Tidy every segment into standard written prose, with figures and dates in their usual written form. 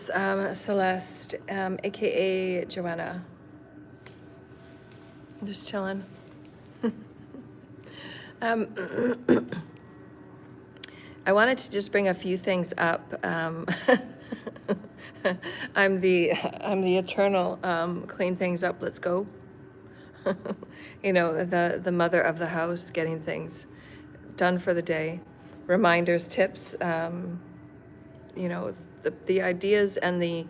it's Celeste, aka Joanna. I'm just chilling. um, I wanted to just bring a few things up. I'm the eternal clean things up. Let's go. The mother of the house, getting things done for the day, reminders, tips. The ideas and the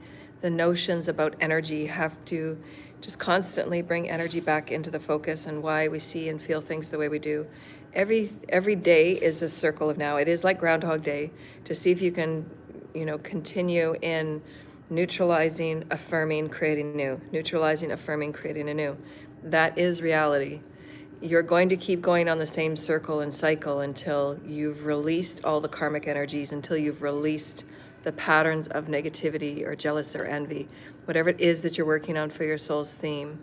notions about energy have to just constantly bring energy back into the focus and why we see and feel things the way we do. Every day is a circle of now. It is like Groundhog Day, to see if you can, continue in neutralizing, affirming, creating new, neutralizing, affirming, creating anew. That is reality. You're going to keep going on the same circle and cycle until you've released all the karmic energies, until you've released the patterns of negativity or jealous or envy, whatever it is that you're working on for your soul's theme.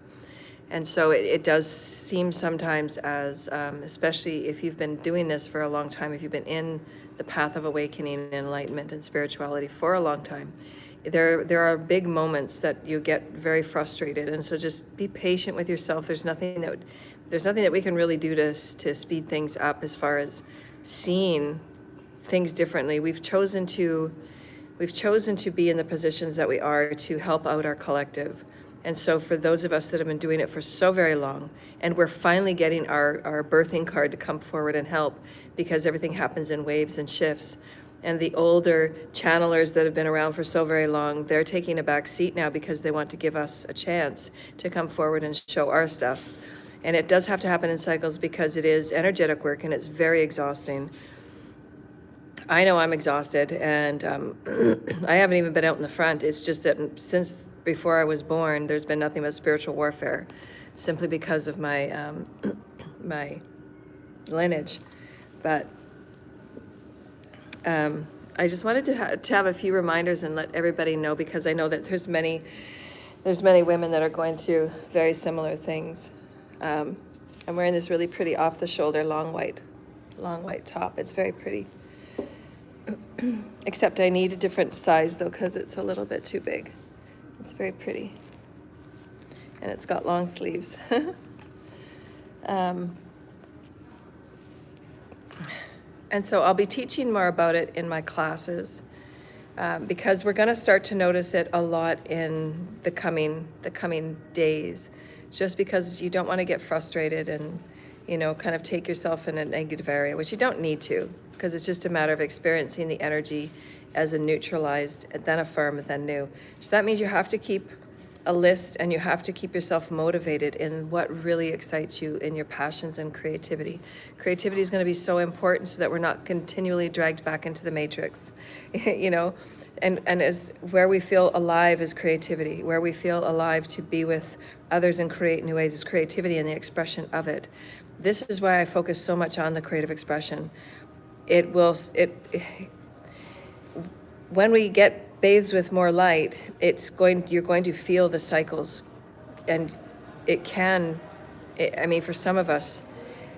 And so it does seem sometimes as, especially if you've been doing this for a long time, if you've been in the path of awakening and enlightenment and spirituality for a long time, there are big moments that you get very frustrated. And so just be patient with yourself. There's nothing that we can really do to speed things up as far as seeing things differently. We've chosen to be in the positions that we are to help out our collective. And so for those of us that have been doing it for so very long, and we're finally getting our birthing card to come forward and help, because everything happens in waves and shifts. And the older channelers that have been around for so very long, they're taking a back seat now because they want to give us a chance to come forward and show our stuff. And it does have to happen in cycles because it is energetic work and it's very exhausting. I know I'm exhausted, and I haven't even been out in the front. It's just that since before I was born, there's been nothing but spiritual warfare, simply because of my my lineage. But I just wanted to have a few reminders and let everybody know, because I know that there's many women that are going through very similar things. I'm wearing this really pretty off-the-shoulder long white top. It's very pretty. Except I need a different size though, because it's a little bit too big. It's very pretty. And it's got long sleeves. And so I'll be teaching more about it in my classes, because we're going to start to notice it a lot in the coming days, just because you don't want to get frustrated and, kind of take yourself in a negative area, which you don't need to, because it's just a matter of experiencing the energy as a neutralized, and then affirm, and then new. So that means you have to keep a list, and you have to keep yourself motivated in what really excites you in your passions and creativity. Creativity is going to be so important so that we're not continually dragged back into the matrix, and as where we feel alive is creativity. Where we feel alive to be with others and create new ways is creativity and the expression of it. This is why I focus so much on the creative expression. When we get bathed with more light, you're going to feel the cycles, and for some of us,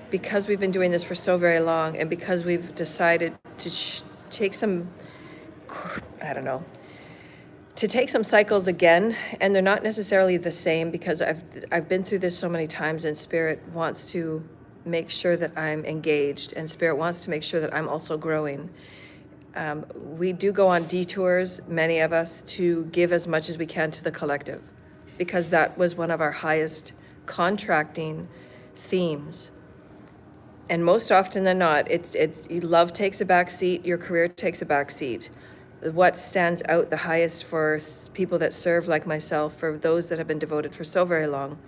because we've been doing this for so very long, and because we've decided to take some cycles again, and they're not necessarily the same, because I've been through this so many times, and Spirit wants to make sure that I'm engaged, and Spirit wants to make sure that I'm also growing. We do go on detours, many of us, to give as much as we can to the collective, because that was one of our highest contracting themes. And most often than not, it's love takes a back seat, your career takes a back seat. What stands out the highest for people that serve like myself, for those that have been devoted for so very long,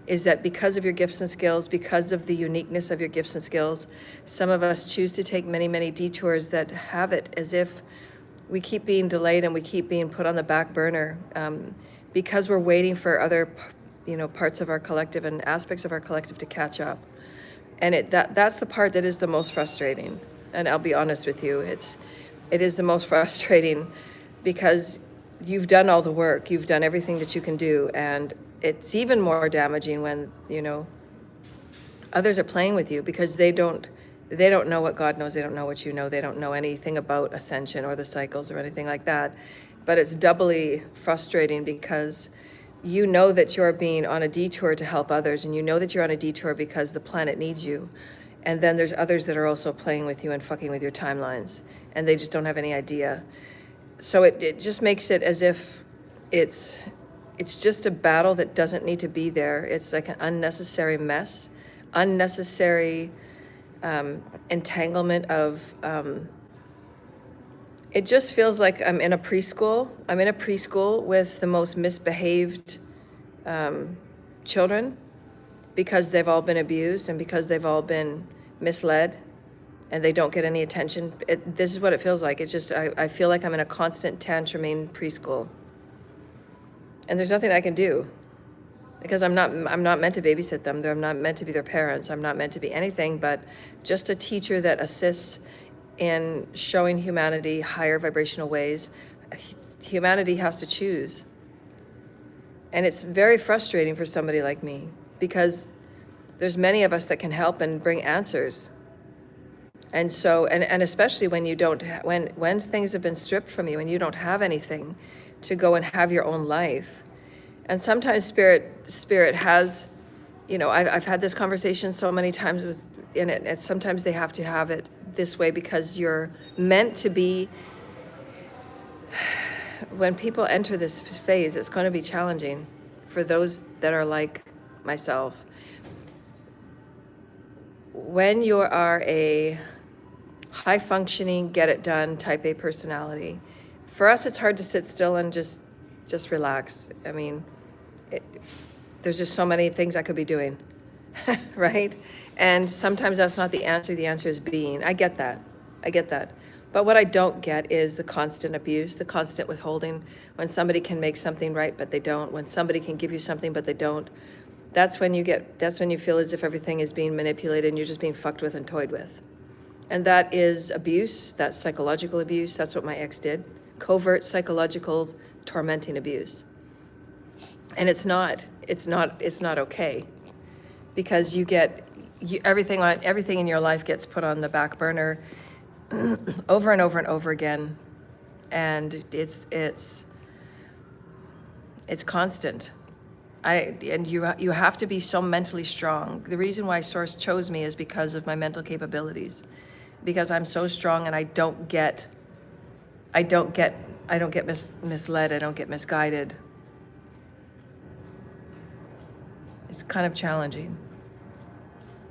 is that because of your gifts and skills, because of the uniqueness of your gifts and skills, some of us choose to take many, many detours that have it as if we keep being delayed and we keep being put on the back burner, because we're waiting for other, parts of our collective and aspects of our collective to catch up. And that's the part that is the most frustrating. And I'll be honest with you, it is the most frustrating, because you've done all the work, you've done everything that you can do, and it's even more damaging when, others are playing with you, because they don't know what God knows, they don't know what you know, they don't know anything about ascension or the cycles or anything like that. but it's doubly frustrating because you know that you're being on a detour to help others, and you know that you're on a detour because the planet needs you. And then there's others that are also playing with you and fucking with your timelines, and they just don't have any idea. So it just makes it as if it's just a battle that doesn't need to be there. It's like an unnecessary mess, unnecessary entanglement of it just feels like I'm in a preschool. I'm in a preschool with the most misbehaved children because they've all been abused and because they've all been misled and they don't get any attention. This is what it feels like. It's just, I feel like I'm in a constant tantruming preschool. And there's nothing I can do because I'm not meant to babysit them. I'm not meant to be their parents. I'm not meant to be anything but just a teacher that assists in showing humanity higher vibrational ways. Humanity has to choose. And it's very frustrating for somebody like me because there's many of us that can help and bring answers. And so, and especially when you don't, when things have been stripped from you and you don't have anything to go and have your own life. And sometimes spirit has, you know, I've had this conversation so many times with, and sometimes they have to have it this way because you're meant to be, when people enter this phase, it's going to be challenging for those that are like myself. When you are a high functioning, get it done type A personality, for us, it's hard to sit still and just relax. I mean, there's just so many things I could be doing, right? And sometimes that's not the answer. The answer is being. I get that. But what I don't get is the constant abuse, the constant withholding. When somebody can make something right, but they don't. When somebody can give you something, but they don't. That's when you feel as if everything is being manipulated and you're just being fucked with and toyed with. And that is abuse. That's psychological abuse. That's what my ex did. Covert psychological tormenting abuse. And it's not okay, because everything in your life gets put on the back burner over and over and over again, and it's constant. You have to be so mentally strong. The reason why Source chose me is because of my mental capabilities, because I'm so strong and I don't get misled. I don't get misguided. It's kind of challenging.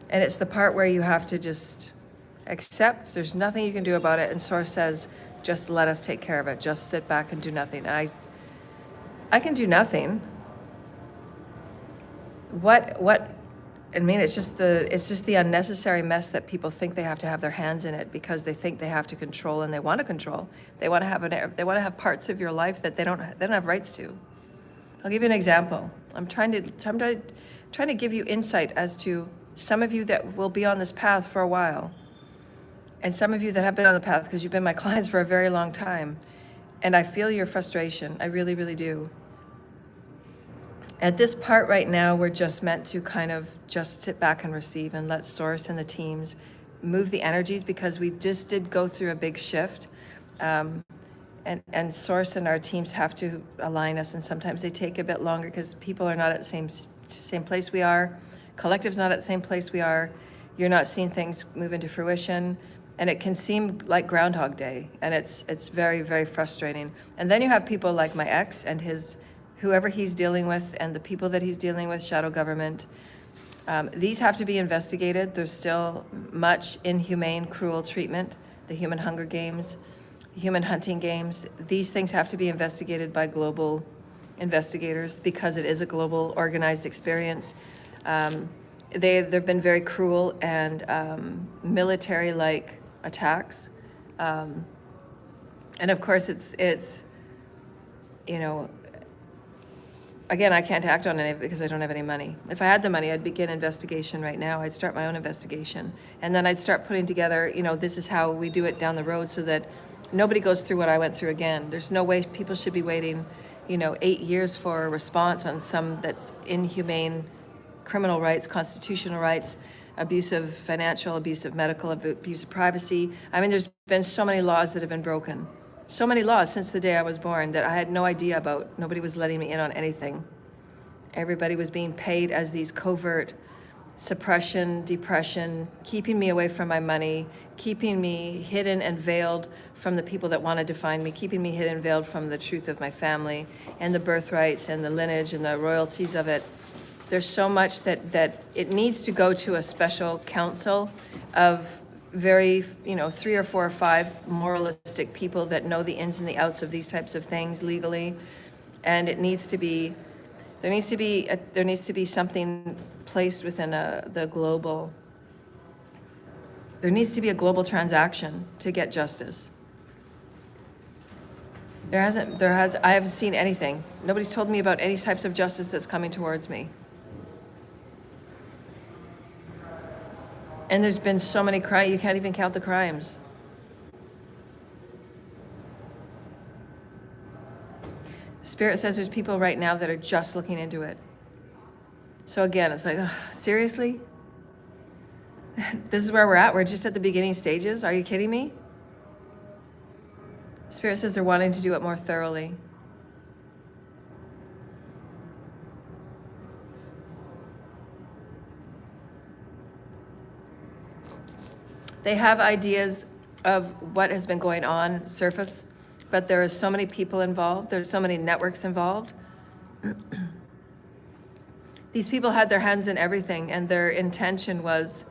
And it's the part where you have to just accept there's nothing you can do about it. And Source says, just let us take care of it. Just sit back and do nothing. And I can do nothing. I mean, it's just the unnecessary mess that people think they have to have their hands in it because they think they have to control, and they want to control. They want to have parts of your life that they don't have rights to. I'll give you an example. I'm trying to give you insight as to some of you that will be on this path for a while, and some of you that have been on the path because you've been my clients for a very long time. And I feel your frustration. I really, really do. At this part right now, we're just meant to kind of just sit back and receive and let Source and the teams move the energies, because we just did go through a big shift. And Source and our teams have to align us, and sometimes they take a bit longer because people are not at the same place we are. Collective's not at the same place we are. You're not seeing things move into fruition, and it can seem like Groundhog Day, and it's very, very frustrating. And then you have people like my ex and whoever he's dealing with, and the people that he's dealing with, shadow government. These have to be investigated. There's still much inhumane, cruel treatment, the human hunger games, human hunting games. These things have to be investigated by global investigators because it is a global organized experience. They've been very cruel and military-like attacks. And of course, it's you know, again, I can't act on it because I don't have any money. If I had the money, I'd begin investigation right now. I'd start my own investigation. And then I'd start putting together, this is how we do it down the road so that nobody goes through what I went through again. There's no way people should be waiting, 8 years for a response on some that's inhumane criminal rights, constitutional rights, abuse of financial, abuse of medical, abuse of privacy. I mean, there's been so many laws that have been broken. So many laws since the day I was born that I had no idea about. Nobody was letting me in on anything. Everybody was being paid as these covert suppression, depression, keeping me away from my money, keeping me hidden and veiled from the people that want to define me, keeping me hidden and veiled from the truth of my family and the birthrights and the lineage and the royalties of it. There's so much that it needs to go to a special council of very, 3 or 4 or 5 moralistic people that know the ins and the outs of these types of things legally. And it needs to be, there needs to be something placed within the global, there needs to be a global transaction to get justice. I haven't seen anything. Nobody's told me about any types of justice that's coming towards me. And there's been so many crimes, you can't even count the crimes. Spirit says there's people right now that are just looking into it. So again, it's like, ugh, seriously? This is where we're at? We're just at the beginning stages? Are you kidding me? Spirit says they're wanting to do it more thoroughly. They have ideas of what has been going on surface, but there are so many people involved. There's so many networks involved. These people had their hands in everything, and their intention was,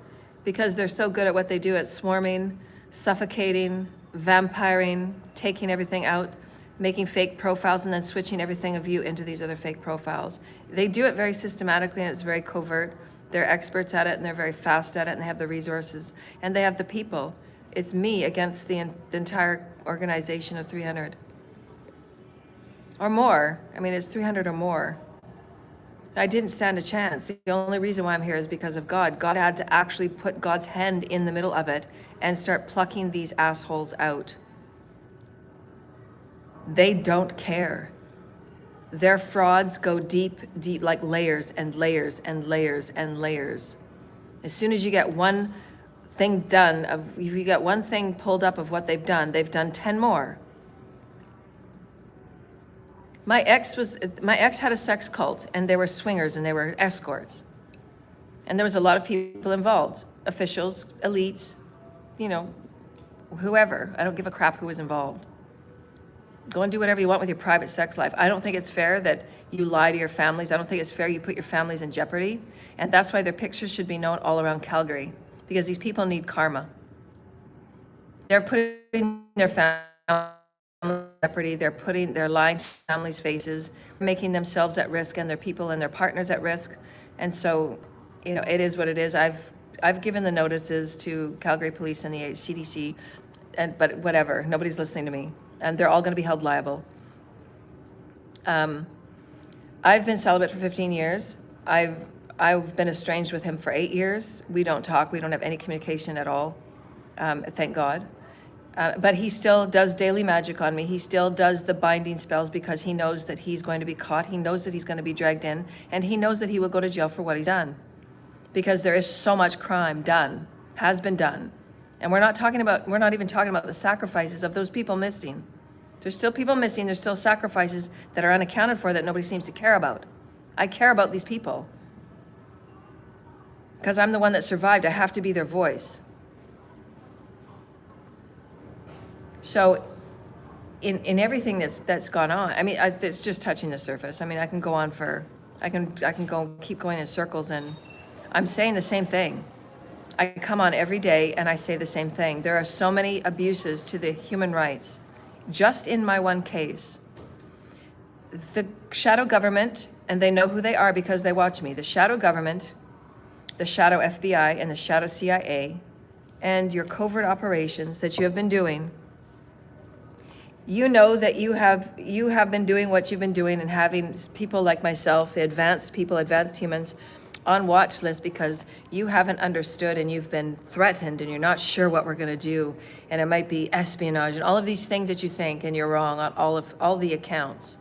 because they're so good at what they do, at swarming, suffocating, vampiring, taking everything out, making fake profiles, and then switching everything of you into these other fake profiles. They do it very systematically, and it's very covert. They're experts at it, and they're very fast at it, and they have the resources, and they have the people. It's me against the entire organization of 300. Or more. I mean, it's 300 or more. I didn't stand a chance. The only reason why I'm here is because of God. God had to actually put God's hand in the middle of it and start plucking these assholes out. They don't care. Their frauds go deep, deep, like layers and layers and layers and layers. As soon as you get one thing done, if you get one thing pulled up of what they've done 10 more. My ex had a sex cult, and they were swingers and they were escorts. And there was a lot of people involved, officials, elites, whoever. I don't give a crap who was involved. Go and do whatever you want with your private sex life. I don't think it's fair that you lie to your families. I don't think it's fair you put your families in jeopardy. And that's why their pictures should be known all around Calgary, because these people need karma. They're putting their family in jeopardy. They're lying to families' faces, making themselves at risk and their people and their partners at risk. And so, it is what it is. I've given the notices to Calgary Police and the CDC, but whatever, nobody's listening to me. And they're all going to be held liable. I've been celibate for 15 years. I've been estranged with him for 8 years. We don't talk. We don't have any communication at all. Thank God. But he still does daily magic on me. He still does the binding spells because he knows that he's going to be caught. He knows that he's going to be dragged in, and he knows that he will go to jail for what he's done, because there is so much crime done, has been done. And we're not even talking about the sacrifices of those people missing. There's still people missing. There's still sacrifices that are unaccounted for that nobody seems to care about. I care about these people. Because I'm the one that survived. I have to be their voice. So in everything that's gone on, I mean, it's just touching the surface. I mean, I can go on I can keep going in circles, and I'm saying the same thing. I come on every day and I say the same thing. There are so many abuses to the human rights, just in my one case. The shadow government, and they know who they are because they watch me, the shadow government, the shadow FBI, and the shadow CIA, and your covert operations that you have been doing, you know that you have been doing what you've been doing and having people like myself, advanced people, advanced humans, on watch list because you haven't understood and you've been threatened and you're not sure what we're going to do, and it might be espionage and all of these things that you think, and you're wrong on all the accounts.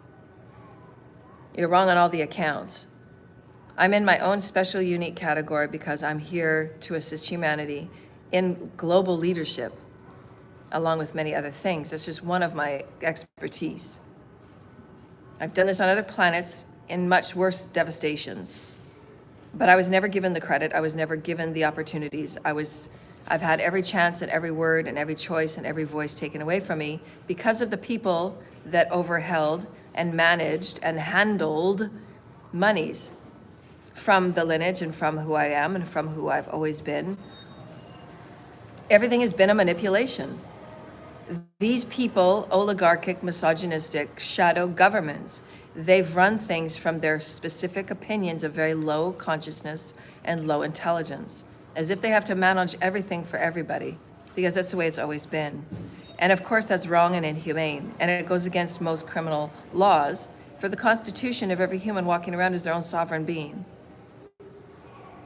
You're wrong on all the accounts. I'm in my own special unique category because I'm here to assist humanity in global leadership. along with many other things. That's just one of my expertise. I've done this on other planets in much worse devastations, but I was never given the credit. I was never given the opportunities. I've had every chance and every word and every choice and every voice taken away from me because of the people that overheld and managed and handled monies from the lineage and from who I am and from who I've always been. Everything has been a manipulation. These people, oligarchic, misogynistic, shadow governments, they've run things from their specific opinions of very low consciousness and low intelligence, as if they have to manage everything for everybody, because that's the way it's always been. And of course, that's wrong and inhumane, and it goes against most criminal laws, for the constitution of every human walking around is their own sovereign being.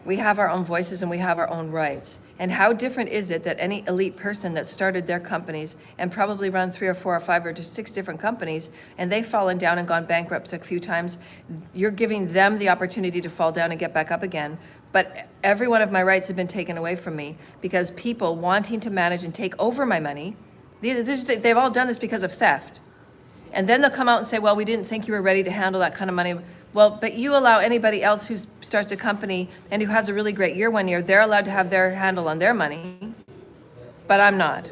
We have our own voices and we have our own rights. And how different is it that any elite person that started their companies and probably run 3 or 4 or 5 or 6 different companies, and they've fallen down and gone bankrupt a few times, you're giving them the opportunity to fall down and get back up again. But every one of my rights have been taken away from me because people wanting to manage and take over my money, they've all done this because of theft. And then they'll come out and say, well, we didn't think you were ready to handle that kind of money. Well, but you allow anybody else who starts a company and who has a really great year one year, they're allowed to have their handle on their money, but I'm not.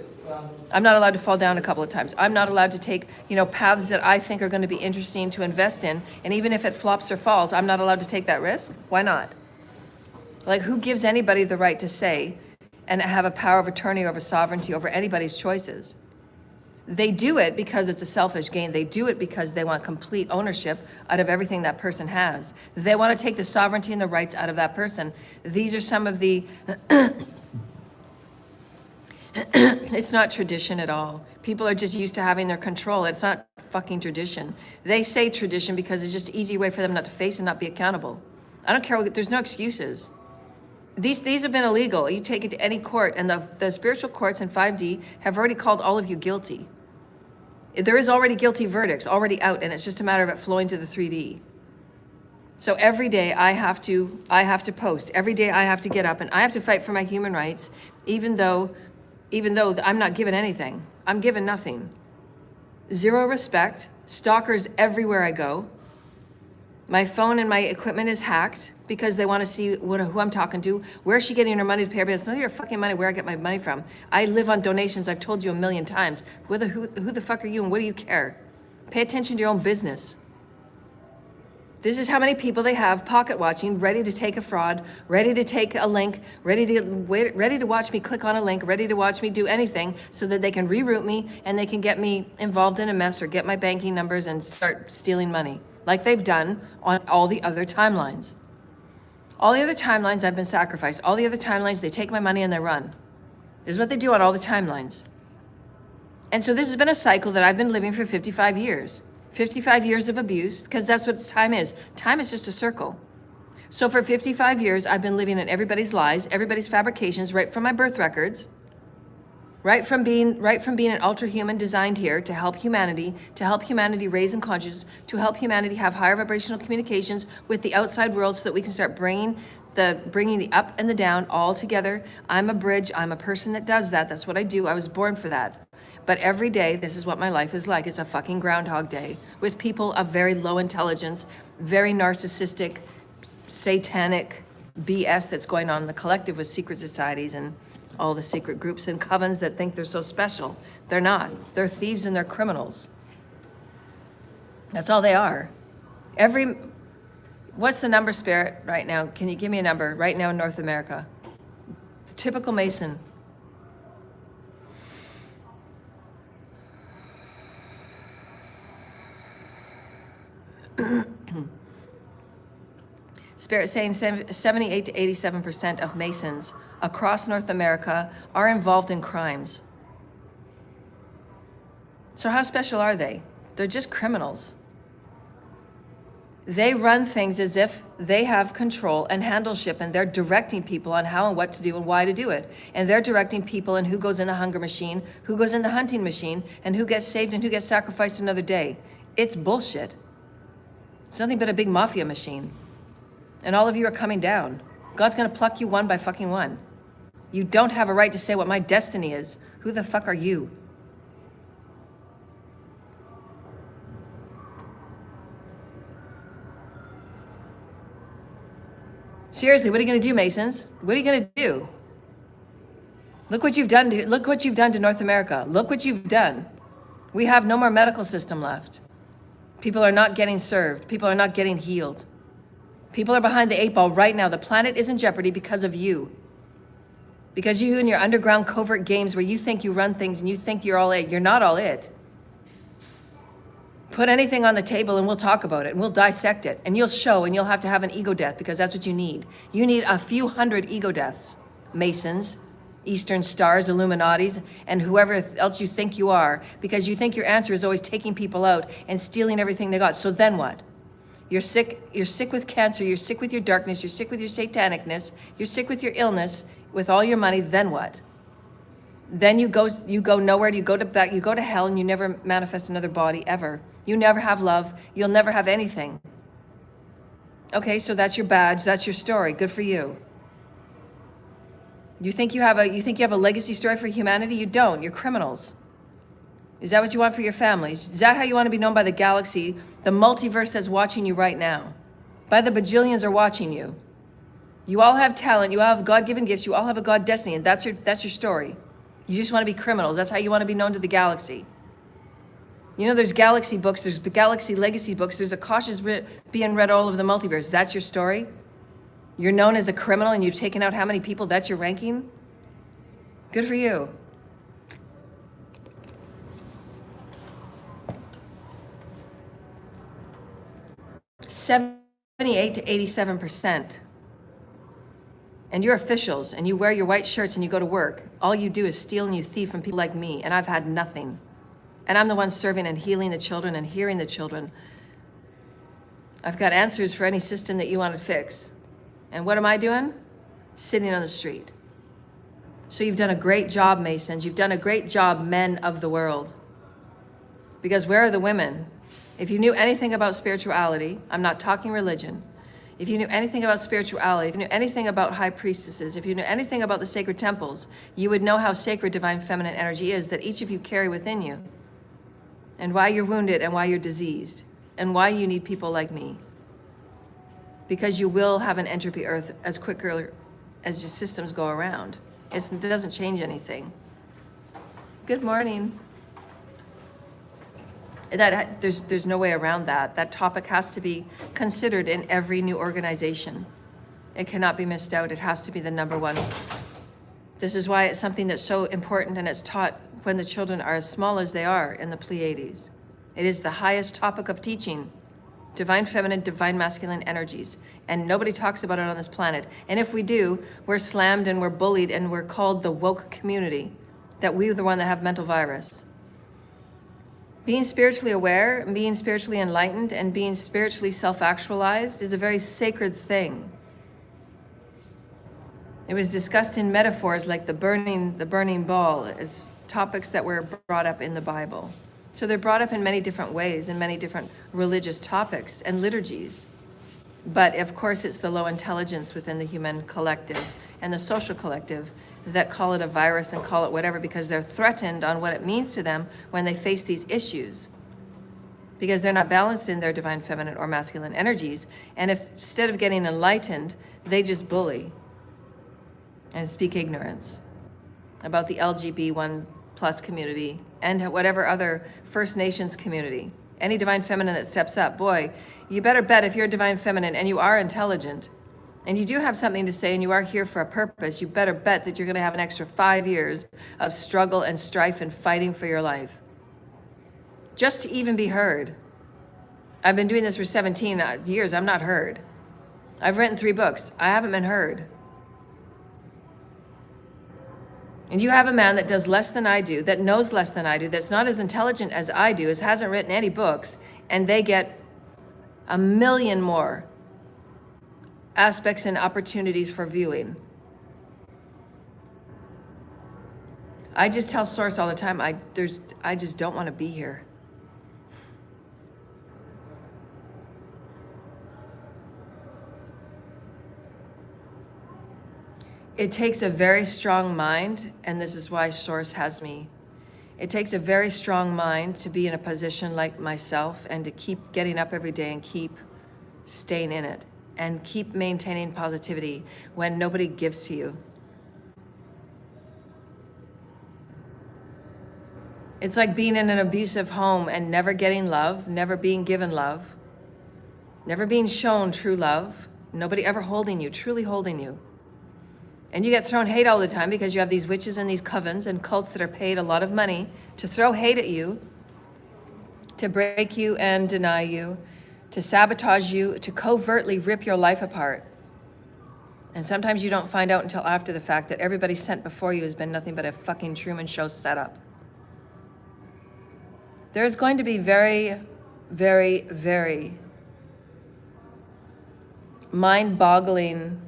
I'm not allowed to fall down a couple of times. I'm not allowed to take, paths that I think are going to be interesting to invest in. And even if it flops or falls, I'm not allowed to take that risk. Why not? Like, who gives anybody the right to say and have a power of attorney over sovereignty over anybody's choices? They do it because it's a selfish gain. They do it because they want complete ownership out of everything that person has. They want to take the sovereignty and the rights out of that person. These are some of the, it's not tradition at all. People are just used to having their control. It's not fucking tradition. They say tradition because it's just an easy way for them not to face and not be accountable. I don't care, there's no excuses. These have been illegal. You take it to any court, and the spiritual courts in 5D have already called all of you guilty. There is already guilty verdicts already out, and it's just a matter of it flowing to the 3D. So every day I have to post. Every day I have to get up, and I have to fight for my human rights, even though I'm not given anything. I'm given nothing. Zero respect. Stalkers everywhere I go. My phone and my equipment is hacked because they want to see who I'm talking to. Where is she getting her money to pay her bills? It's none of your fucking money where I get my money from. I live on donations. I've told you a million times. Who the fuck are you and what do you care? Pay attention to your own business. This is how many people they have pocket watching, ready to take a fraud, ready to take a link, ready to watch me click on a link, ready to watch me do anything so that they can reroute me and they can get me involved in a mess or get my banking numbers and start stealing money, like they've done on all the other timelines. All the other timelines I've been sacrificed. All the other timelines, they take my money and they run. This is what they do on all the timelines. And so this has been a cycle that I've been living for 55 years. 55 years of abuse, because that's what time is. Time is just a circle. So for 55 years, I've been living in everybody's lies, everybody's fabrications, right from my birth records, right from being an ultra-human designed here to help humanity raise in consciousness, to help humanity have higher vibrational communications with the outside world so that we can start bringing the up and the down all together. I'm a bridge. I'm a person that does that. That's what I do. I was born for that. But every day, this is what my life is like. It's a fucking Groundhog Day with people of very low intelligence, very narcissistic, satanic BS that's going on in the collective with secret societies and all the secret groups and covens that think they're so special. They're not. They're thieves and they're criminals. That's all they are. What's the number, Spirit, right now? Can you give me a number right now in North America? The typical Mason. Spirit saying 78 to 87% of Masons across North America are involved in crimes. So how special are they? They're just criminals. They run things as if they have control and handleship, and they're directing people on how and what to do and why to do it. And they're directing people in who goes in the hunger machine, who goes in the hunting machine, and who gets saved and who gets sacrificed another day. It's bullshit. It's nothing but a big mafia machine. And all of you are coming down. God's gonna pluck you one by fucking one. You don't have a right to say what my destiny is. Who the fuck are you? Seriously, what are you going to do, Masons? What are you going to do? Look what you've done to North America. Look what you've done. We have no more medical system left. People are not getting served. People are not getting healed. People are behind the 8 ball right now. The planet is in jeopardy because of you. Because you and your underground covert games where you think you run things and you think you're all it. You're not all it. Put anything on the table and we'll talk about it and we'll dissect it and you'll show and you'll have to have an ego death because that's what you need. You need a few hundred ego deaths, Masons, Eastern Stars, Illuminatis, and whoever else you think you are, because you think your answer is always taking people out and stealing everything they got. So then what? You're sick with cancer, you're sick with your darkness, you're sick with your satanicness, you're sick with your illness, with all your money, then what? Then you go nowhere, you go to hell and you never manifest another body ever. You never have love, you'll never have anything. Okay, so that's your badge, that's your story, good for you. You think you have a legacy story for humanity? You don't, you're criminals. Is that what you want for your families? Is that how you want to be known by the galaxy, the multiverse that's watching you right now? By the bajillions are watching you. You all have talent, you all have God-given gifts, you all have a God destiny, and that's your story. You just want to be criminals. That's how you want to be known to the galaxy. You know, there's galaxy books, there's galaxy legacy books, there's Akasha's being read all over the multiverse. That's your story? You're known as a criminal and you've taken out how many people? That's your ranking? Good for you. $78 to 87%. And you're officials and you wear your white shirts and you go to work. All you do is steal and you thieve from people like me, and I've had nothing. And I'm the one serving and healing the children and hearing the children. I've got answers for any system that you want to fix. And what am I doing? Sitting on the street. So you've done a great job, Masons. You've done a great job, men of the world. Because where are the women? If you knew anything about spirituality, I'm not talking religion. If you knew anything about spirituality, if you knew anything about high priestesses, if you knew anything about the sacred temples, you would know how sacred divine feminine energy is that each of you carry within you. And why you're wounded and why you're diseased. And why you need people like me. Because you will have an entropy earth as quicker as your systems go around. It doesn't change anything. Good morning. There's no way around that. That topic has to be considered in every new organization. It cannot be missed out. It has to be the number one. This is why it's something that's so important and it's taught when the children are as small as they are in the Pleiades. It is the highest topic of teaching. Divine feminine, divine masculine energies. And nobody talks about it on this planet. And if we do, we're slammed and we're bullied and we're called the woke community. That we're the one that have mental virus. Being spiritually aware, and being spiritually enlightened, and being spiritually self-actualized is a very sacred thing. It was discussed in metaphors like the burning ball as topics that were brought up in the Bible. So they're brought up in many different ways, in many different religious topics and liturgies. But of course, it's the low intelligence within the human collective and the social collective that call it a virus and call it whatever because they're threatened on what it means to them when they face these issues. Because they're not balanced in their divine feminine or masculine energies. And if instead of getting enlightened, they just bully and speak ignorance about the LGB1+ community and whatever other First Nations community. Any divine feminine that steps up, boy, you better bet if you're a divine feminine and you are intelligent, and you do have something to say and you are here for a purpose, you better bet that you're going to have an extra 5 years of struggle and strife and fighting for your life. Just to even be heard. I've been doing this for 17 years. I'm not heard. I've written 3 books. I haven't been heard. And you have a man that does less than I do, that knows less than I do, that's not as intelligent as I do, hasn't written any books, and they get 1 million more aspects and opportunities for viewing. I just tell Source all the time, I just don't want to be here. It takes a very strong mind, and this is why Source has me. It takes a very strong mind to be in a position like myself and to keep getting up every day and keep staying in it and keep maintaining positivity when nobody gives to you. It's like being in an abusive home and never getting love, never being given love, never being shown true love, nobody ever holding you, truly holding you. And you get thrown hate all the time because you have these witches and these covens and cults that are paid a lot of money to throw hate at you, to break you and deny you, to sabotage you, to covertly rip your life apart. And sometimes you don't find out until after the fact that everybody sent before you has been nothing but a fucking Truman Show setup. There's going to be very, very, very mind-boggling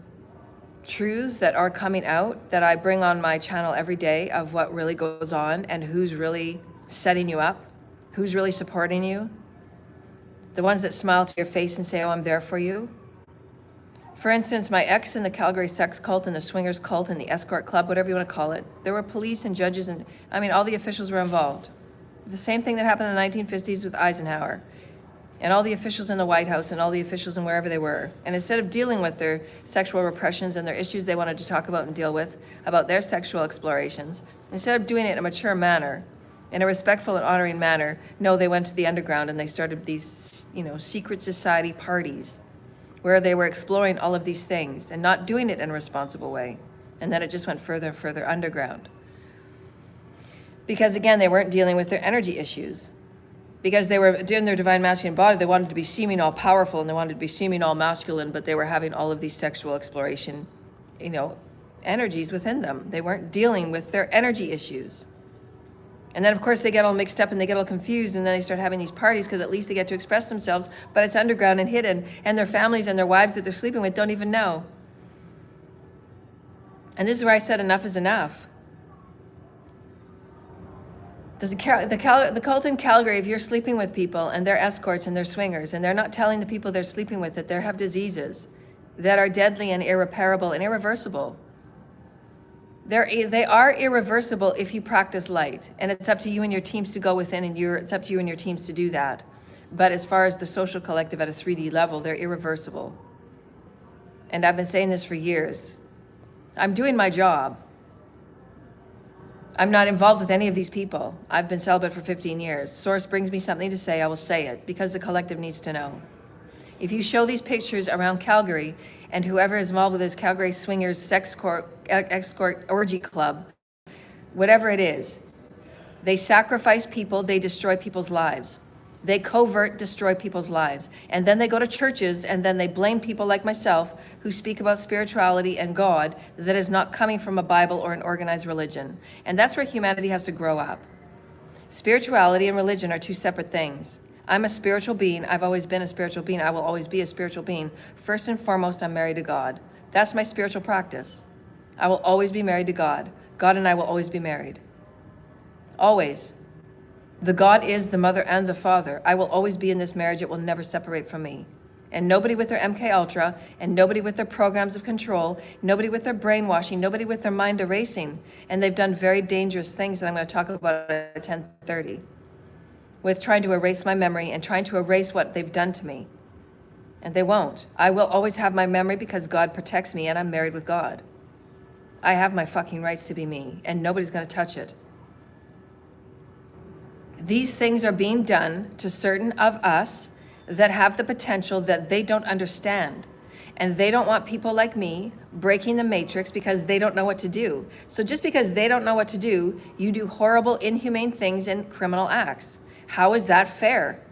truths that are coming out that I bring on my channel every day of what really goes on and who's really setting you up, who's really supporting you. The ones that smile to your face and say, oh, I'm there for you. For instance, my ex in the Calgary sex cult and the swingers cult and the escort club, whatever you want to call it, there were police and judges and, all the officials were involved. The same thing that happened in the 1950s with Eisenhower and all the officials in the White House and all the officials in wherever they were. And instead of dealing with their sexual repressions and their issues they wanted to talk about and deal with, about their sexual explorations, instead of doing it in a mature manner, in a respectful and honoring manner, no, they went to the underground and they started these, secret society parties where they were exploring all of these things and not doing it in a responsible way. And then it just went further and further underground. Because again, they weren't dealing with their energy issues. Because they were doing their divine masculine body, they wanted to be seeming all powerful and they wanted to be seeming all masculine, but they were having all of these sexual exploration, energies within them. They weren't dealing with their energy issues. And then of course they get all mixed up and they get all confused and then they start having these parties because at least they get to express themselves, but it's underground and hidden and their families and their wives that they're sleeping with don't even know. And this is where I said enough is enough. The cult in Calgary, if you're sleeping with people and they're escorts and they're swingers and they're not telling the people they're sleeping with that they have diseases that are deadly and irreparable and irreversible. They are irreversible if you practice light, and it's up to you and your teams to go within, and it's up to you and your teams to do that. But as far as the social collective at a 3D level, they're irreversible. And I've been saying this for years. I'm doing my job. I'm not involved with any of these people. I've been celibate for 15 years. Source brings me something to say, I will say it, because the collective needs to know. If you show these pictures around Calgary, and whoever is involved with this Calgary Swingers escort orgy club, whatever it is, they sacrifice people, they destroy people's lives. They covert destroy people's lives. And then they go to churches and then they blame people like myself who speak about spirituality and God that is not coming from a Bible or an organized religion. And that's where humanity has to grow up. Spirituality and religion are two separate things. I'm a spiritual being. I've always been a spiritual being. I will always be a spiritual being. First and foremost, I'm married to God. That's my spiritual practice. I will always be married to God. God and I will always be married. Always. The God is the mother and the father. I will always be in this marriage. It will never separate from me. And nobody with their MK Ultra, and nobody with their programs of control, nobody with their brainwashing, nobody with their mind erasing. And they've done very dangerous things that I'm going to talk about at 10:30. With trying to erase my memory and trying to erase what they've done to me. And they won't. I will always have my memory because God protects me and I'm married with God. I have my fucking rights to be me and nobody's going to touch it. These things are being done to certain of us that have the potential that they don't understand. And they don't want people like me breaking the matrix because they don't know what to do. So just because they don't know what to do, you do horrible, inhumane things and criminal acts. How is that fair?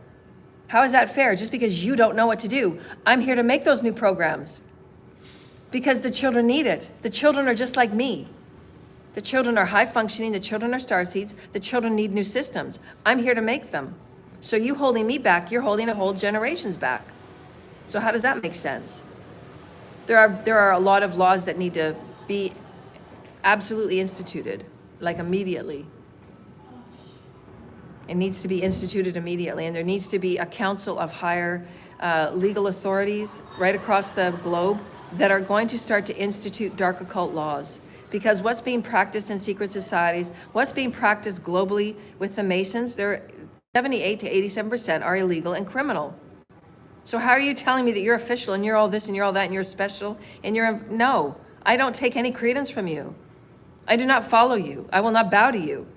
How is that fair? Just because you don't know what to do. I'm here to make those new programs because the children need it. The children are just like me. The children are high functioning. The children are starseeds. The children need new systems. I'm here to make them. So you holding me back, you're holding a whole generations back. So how does that make sense? There are a lot of laws that need to be absolutely instituted, like immediately. It needs to be instituted immediately, and there needs to be a council of higher legal authorities right across the globe that are going to start to institute dark occult laws. Because what's being practiced in secret societies, what's being practiced globally with the Masons, 78 to 87% are illegal and criminal. So how are you telling me that you're official and you're all this and you're all that and you're special and no, I don't take any credence from you. I do not follow you. I will not bow to you.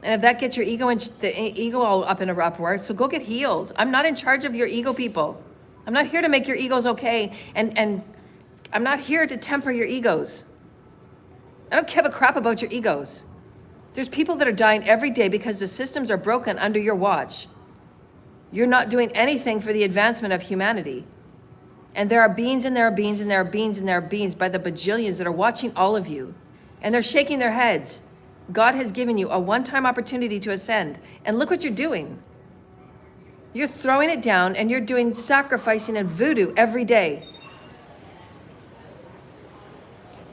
And if that gets your ego and the ego all up in a uproar, so go get healed. I'm not in charge of your ego, people. I'm not here to make your egos okay, and I'm not here to temper your egos. I don't give a crap about your egos. There's people that are dying every day because the systems are broken under your watch. You're not doing anything for the advancement of humanity. And there are beings and there are beings and there are beings and there are beings by the bajillions that are watching all of you. And they're shaking their heads. God has given you a one-time opportunity to ascend. And look what you're doing. You're throwing it down and you're doing sacrificing and voodoo every day.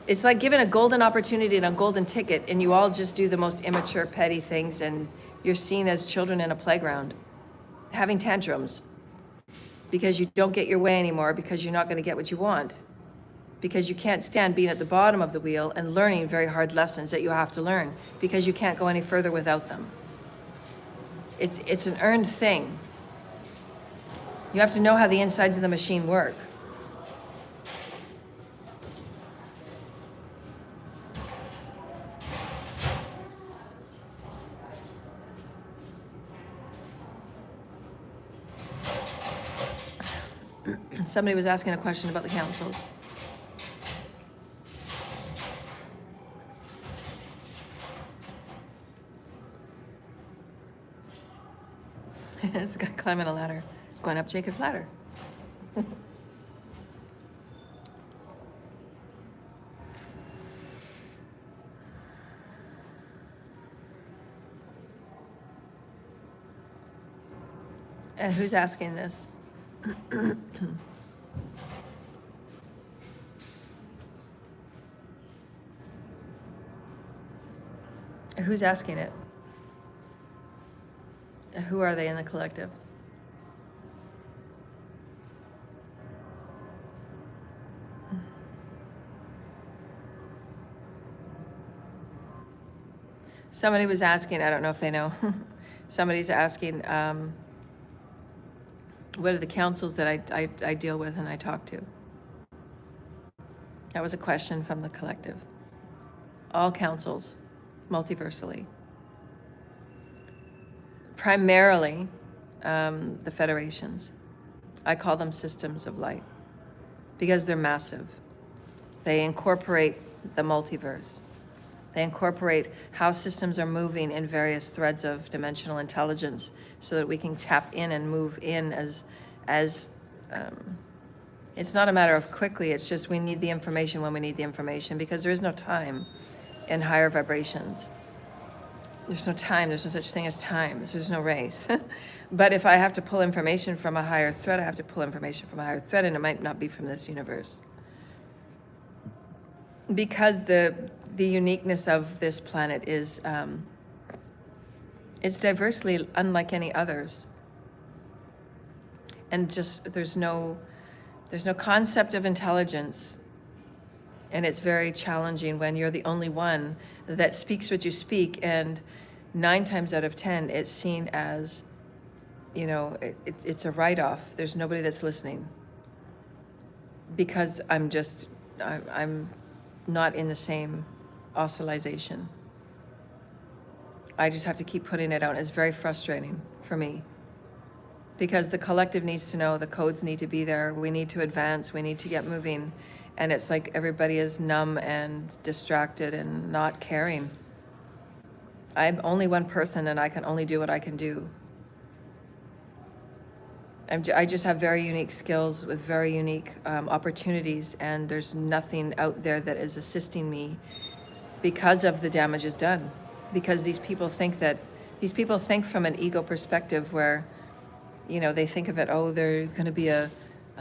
It's like giving a golden opportunity and a golden ticket, and you all just do the most immature, petty things, and you're seen as children in a playground, having tantrums because you don't get your way anymore, because you're not going to get what you want, because you can't stand being at the bottom of the wheel and learning very hard lessons that you have to learn, because you can't go any further without them. It's an earned thing. You have to know how the insides of the machine work. Somebody was asking a question about the councils. This guy climbing a ladder. It's going up Jacob's ladder. And who's asking this? Who's asking it? Who are they in the collective? Somebody was asking, I don't know if they know, somebody's asking, what are the councils that I deal with and I talk to? That was a question from the collective. All councils, multiversally. Primarily, the federations. I call them systems of light because they're massive. They incorporate the multiverse. They incorporate how systems are moving in various threads of dimensional intelligence so that we can tap in and move in as it's not a matter of quickly, it's just we need the information when we need the information, because there is no time in higher vibrations. There's no time, there's no such thing as time, there's no race. But if I have to pull information from a higher thread, I have to pull information from a higher thread, and it might not be from this universe. Because the uniqueness of this planet is, it's diversely unlike any others. And just, there's no concept of intelligence. And it's very challenging when you're the only one that speaks what you speak, and 9 times out of 10, it's seen as, it's a write-off. There's nobody that's listening. Because I'm not in the same oscillation. I just have to keep putting it out. It's very frustrating for me. Because the collective needs to know, the codes need to be there, we need to advance, we need to get moving. And it's like everybody is numb and distracted and not caring. I'm only one person and I can only do what I can do. I just have very unique skills with very unique opportunities, and there's nothing out there that is assisting me because of the damage is done. Because these people think from an ego perspective where, they think of it, oh, they're going to be a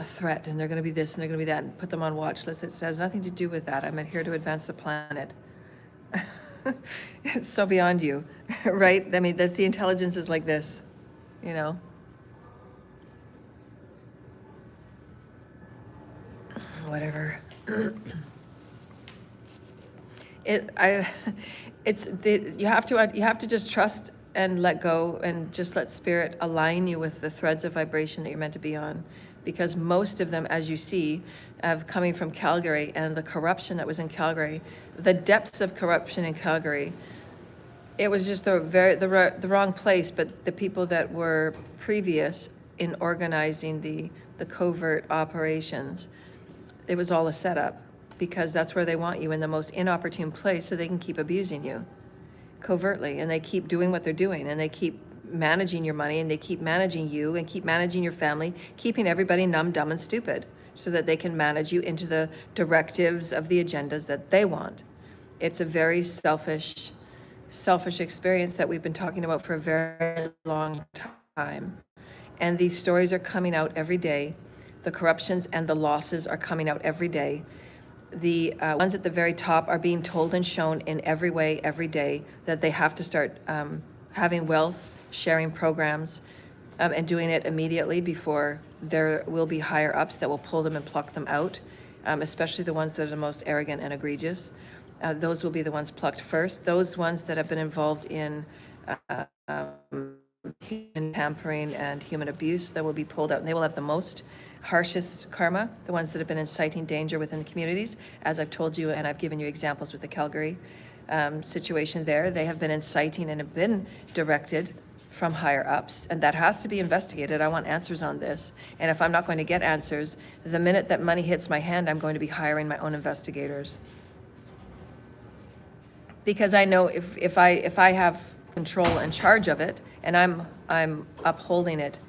threat, and they're going to be this, and they're going to be that, and put them on watch lists. It has nothing to do with that. I'm here to advance the planet. It's so beyond you, right? I mean, that's the intelligence is like this, Whatever. You have to just trust and let go and just let spirit align you with the threads of vibration that you're meant to be on. Because most of them, as you see, coming from Calgary and the corruption that was in Calgary, the depths of corruption in Calgary, it was just the wrong place. But the people that were previous in organizing the covert operations, it was all a setup, because that's where they want you, in the most inopportune place, so they can keep abusing you covertly, and they keep doing what they're doing, and they keep managing your money, and they keep managing you, and keep managing your family, keeping everybody numb, dumb, and stupid, so that they can manage you into the directives of the agendas that they want. It's a very selfish experience that we've been talking about for a very long time. And these stories are coming out every day. The corruptions and the losses are coming out every day. The ones at the very top are being told and shown in every way, every day, that they have to start having wealth sharing programs, and doing it immediately, before there will be higher ups that will pull them and pluck them out, especially the ones that are the most arrogant and egregious. Those will be the ones plucked first. Those ones that have been involved in human tampering and human abuse, that will be pulled out, and they will have the most harshest karma. The ones that have been inciting danger within the communities, as I've told you, and I've given you examples with the Calgary situation there, they have been inciting and have been directed from higher ups, and that has to be investigated. I want answers on this, and if I'm not going to get answers, the minute that money hits my hand, I'm going to be hiring my own investigators, because I know if I have control and charge of it, and I'm upholding it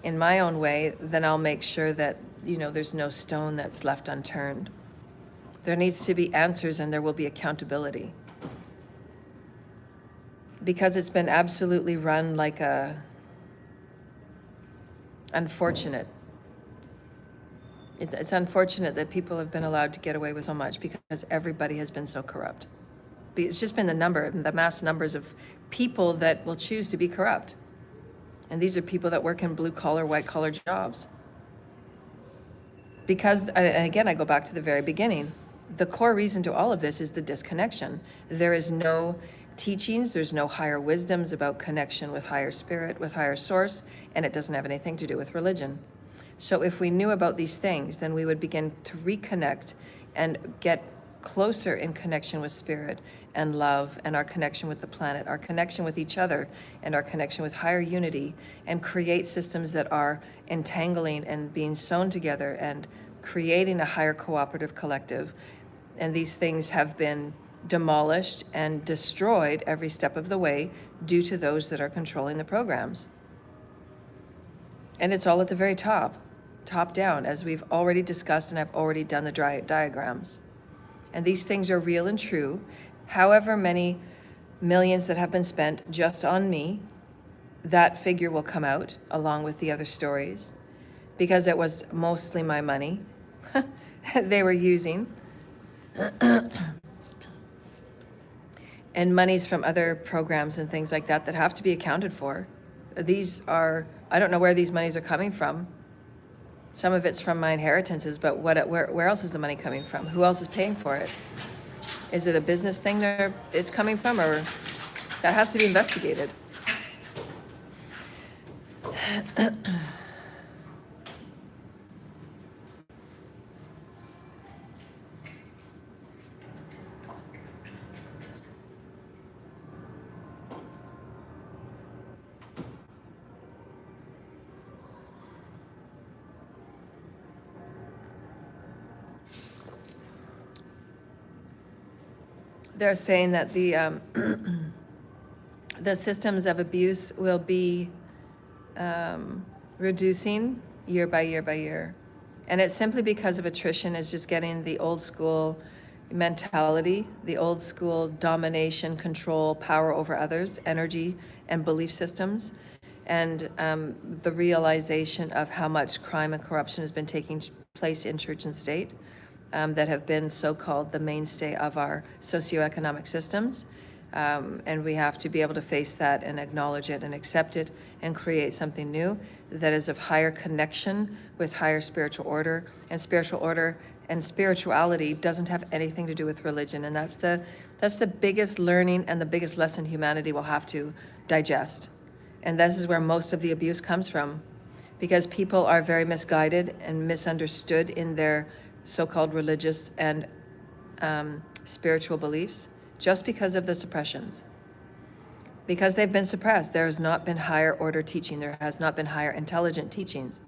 in my own way, then I'll make sure that, there's no stone that's left unturned. There needs to be answers, and there will be accountability, because it's been absolutely run like unfortunate. It's unfortunate that people have been allowed to get away with so much, because everybody has been so corrupt. It's just been the mass numbers of people that will choose to be corrupt. And these are people that work in blue collar, white collar jobs. Because, and again, I go back to the very beginning. The core reason to all of this is the disconnection. There is no teachings, there's no higher wisdoms about connection with higher spirit, with higher source, and it doesn't have anything to do with religion. So if we knew about these things, then we would begin to reconnect and get closer in connection with spirit and love, and our connection with the planet, our connection with each other, and our connection with higher unity, and create systems that are entangling and being sewn together and creating a higher cooperative collective. And these things have been demolished and destroyed every step of the way due to those that are controlling the programs. And it's all at the very top down, as we've already discussed, and I've already done the diagrams. And these things are real and true. However many millions that have been spent just on me, that figure will come out along with the other stories, because it was mostly my money they were using. And monies from other programs and things like that have to be accounted for. These are, I don't know where these monies are coming from. Some of it's from my inheritances, but where else is the money coming from? Who else is paying for it? Is it a business thing it's coming from, or that has to be investigated? They're saying that the the systems of abuse will be reducing year by year by year. And it's simply because of attrition is just getting the old school mentality, the old school domination, control, power over others, energy and belief systems, and the realization of how much crime and corruption has been taking place in church and state, that have been so-called the mainstay of our socioeconomic systems. And we have to be able to face that and acknowledge it and accept it and create something new that is of higher connection with higher spiritual order. And spiritual order And spirituality doesn't have anything to do with religion. And that's the biggest learning and the biggest lesson humanity will have to digest. And this is where most of the abuse comes from, because people are very misguided and misunderstood in their so-called religious and spiritual beliefs just because of the suppressions. Because they've been suppressed. There has not been higher order teaching. There has not been higher intelligent teachings.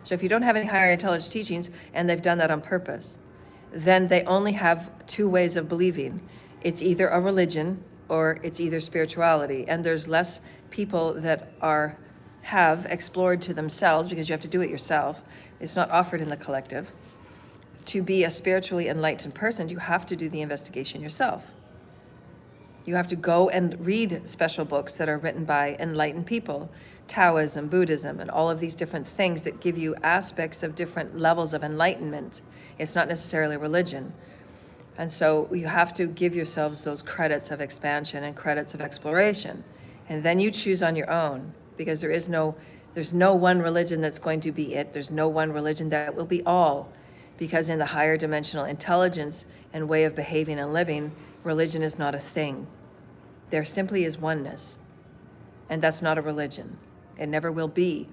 So if you don't have any higher intelligent teachings, and they've done that on purpose, then they only have two ways of believing. It's either a religion or it's either spirituality. And there's less people that have explored to themselves, because you have to do it yourself. It's not offered in the collective. To be a spiritually enlightened person, you have to do the investigation yourself. You have to go and read special books that are written by enlightened people, Taoism, Buddhism, and all of these different things that give you aspects of different levels of enlightenment. It's not necessarily religion. And so you have to give yourselves those credits of expansion and credits of exploration. And then you choose on your own, because there's no one religion that's going to be it. There's no one religion that will be all. Because in the higher dimensional intelligence and way of behaving and living, religion is not a thing. There simply is oneness. And that's not a religion. It never will be.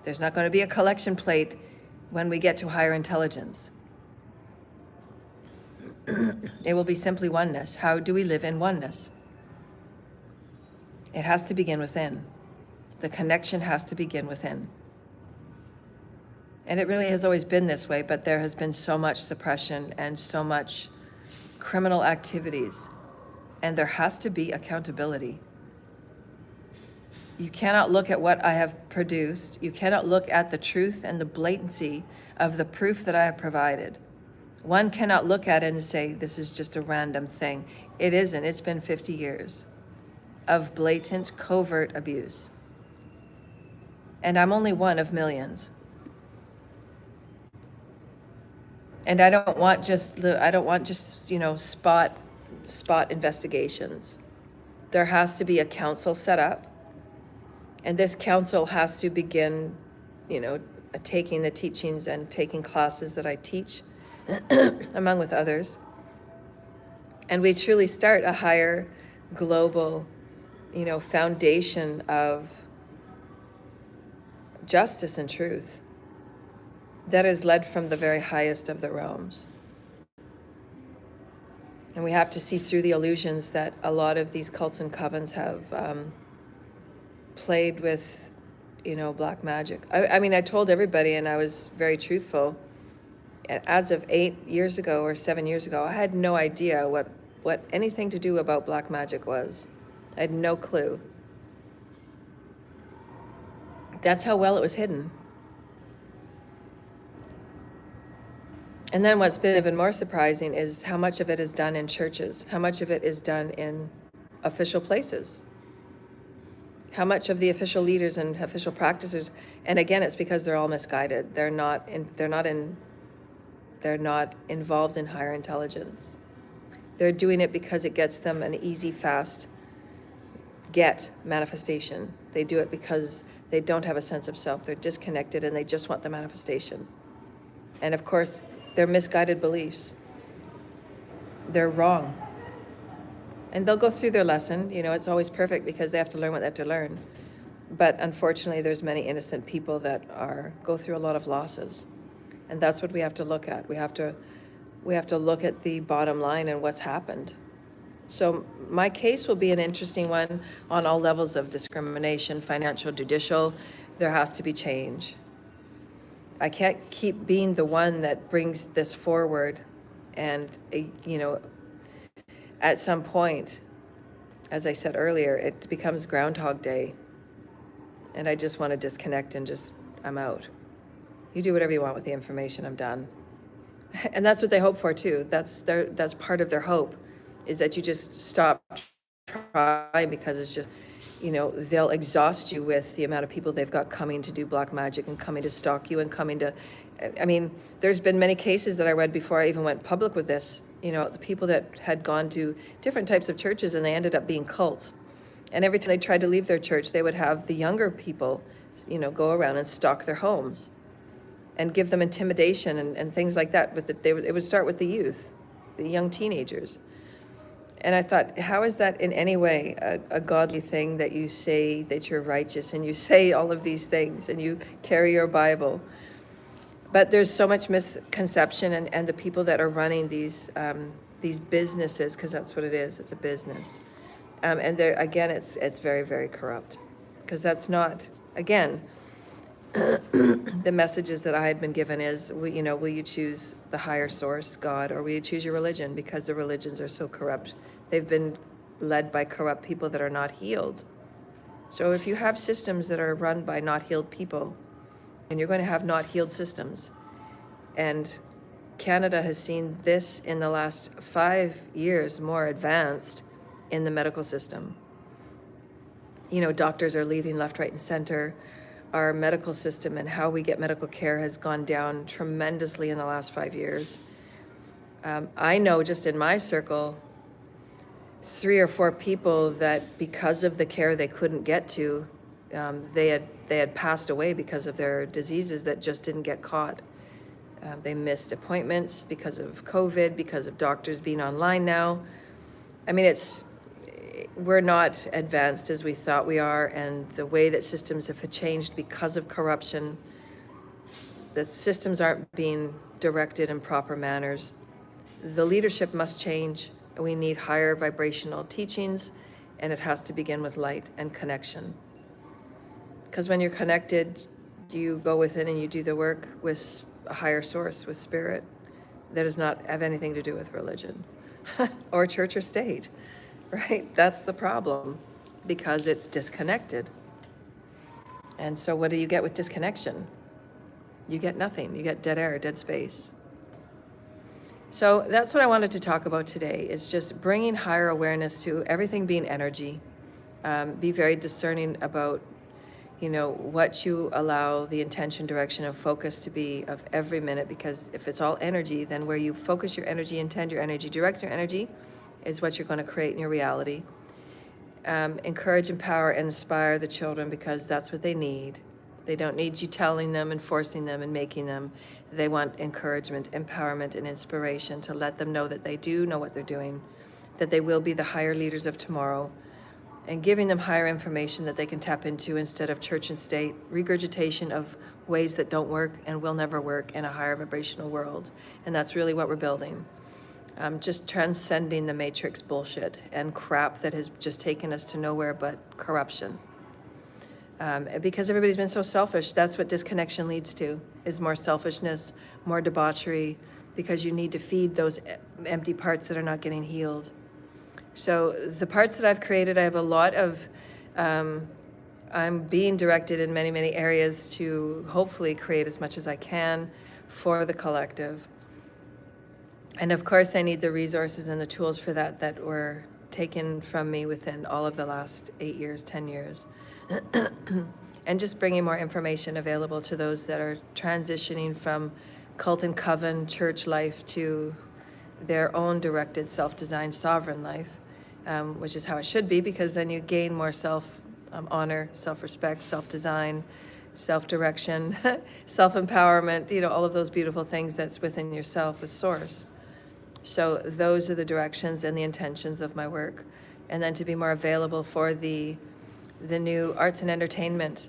There's not going to be a collection plate when we get to higher intelligence. It will be simply oneness. How do we live in oneness? It has to begin within. The connection has to begin within. And it really has always been this way, but there has been so much suppression and so much criminal activities, and there has to be accountability. You cannot look at what I have produced. You cannot look at the truth and the blatancy of the proof that I have provided. One cannot look at it and say, this is just a random thing. It isn't. It's been 50 years of blatant, covert abuse. And I'm only one of millions. And I don't want just spot investigations. There has to be a council set up. And this council has to begin, taking the teachings and taking classes that I teach, among with others. And we truly start a higher global, foundation of justice and truth that is led from the very highest of the realms. And we have to see through the illusions that a lot of these cults and covens have played with, black magic. I told everybody, and I was very truthful. As of 8 years ago or 7 years ago, I had no idea what anything to do about black magic was. I had no clue. That's how well it was hidden. And then what's been even more surprising is how much of it is done in churches, how much of it is done in official places, how much of the official leaders and official practitioners, and again, it's because they're all misguided. They're not involved in higher intelligence. They're doing it because it gets them an easy, fast manifestation. They do it because they don't have a sense of self. They're disconnected and they just want the manifestation. And of course, they're misguided beliefs. They're wrong. And they'll go through their lesson. It's always perfect because they have to learn what they have to learn. But unfortunately, there's many innocent people that go through a lot of losses. And that's what we have to look at. We have to look at the bottom line and what's happened. So my case will be an interesting one on all levels of discrimination, financial, judicial. There has to be change. I can't keep being the one that brings this forward. And, at some point, as I said earlier, it becomes Groundhog Day. And I just want to disconnect and I'm out. You do whatever you want with the information, I'm done. And that's what they hope for too. That's part of their hope, is that you just stop trying, because it's just, they'll exhaust you with the amount of people they've got coming to do black magic and coming to stalk you and coming to, there's been many cases that I read before I even went public with this, the people that had gone to different types of churches and they ended up being cults. And every time they tried to leave their church, they would have the younger people, go around and stalk their homes. and give them intimidation and things like that. It would start with the youth, the young teenagers. And I thought, how is that in any way a godly thing that you say that you're righteous and you say all of these things and you carry your Bible? But there's so much misconception, and the people that are running these businesses, because that's what it is, it's a business. And there again, it's very, very corrupt, because that's not, again, the messages that I had been given is, will you choose the higher source, God, or will you choose your religion? Because the religions are so corrupt. They've been led by corrupt people that are not healed. So if you have systems that are run by not healed people, and you're going to have not healed systems. And Canada has seen this in the last 5 years more advanced in the medical system. Doctors are leaving left, right, and center. Our medical system and how we get medical care has gone down tremendously in the last 5 years. I know just in my circle, 3 or 4 people that because of the care they couldn't get to, they had passed away because of their diseases that just didn't get caught. They missed appointments because of COVID, because of doctors being online now. I mean, we're not advanced as we thought we are, and the way that systems have changed because of corruption, the systems aren't being directed in proper manners. The leadership must change. We need higher vibrational teachings, and it has to begin with light and connection. Because when you're connected, you go within and you do the work with a higher source, with spirit. That does not have anything to do with religion or church or state, right? That's the problem, because it's disconnected. And so what do you get with disconnection? You get nothing. You get dead air, dead space. So that's what I wanted to talk about today, is just bringing higher awareness to everything being energy. Be very discerning about what you allow the intention, direction, and focus to be of every minute, because if it's all energy, then where you focus your energy, intend your energy, direct your energy, is what you're going to create in your reality. Encourage, empower, and inspire the children, because that's what they need. They don't need you telling them and forcing them and making them. They want encouragement, empowerment, and inspiration to let them know that they do know what they're doing, that they will be the higher leaders of tomorrow, and giving them higher information that they can tap into instead of church and state regurgitation of ways that don't work and will never work in a higher vibrational world. And that's really what we're building. Just transcending the matrix bullshit and crap that has just taken us to nowhere but corruption. Because everybody's been so selfish, that's what disconnection leads to, is more selfishness, more debauchery, because you need to feed those empty parts that are not getting healed. So the parts that I've created, I have a lot of, I'm being directed in many, many areas to hopefully create as much as I can for the collective. And of course, I need the resources and the tools for that were taken from me within all of the last 8 years, 10 years. And just bringing more information available to those that are transitioning from cult and coven church life to their own directed, self-designed, sovereign life, which is how it should be, because then you gain more self-honor, self-respect, self-design, self-direction, self-empowerment, all of those beautiful things that's within yourself with Source. So those are the directions and the intentions of my work. And then to be more available for the new arts and entertainment,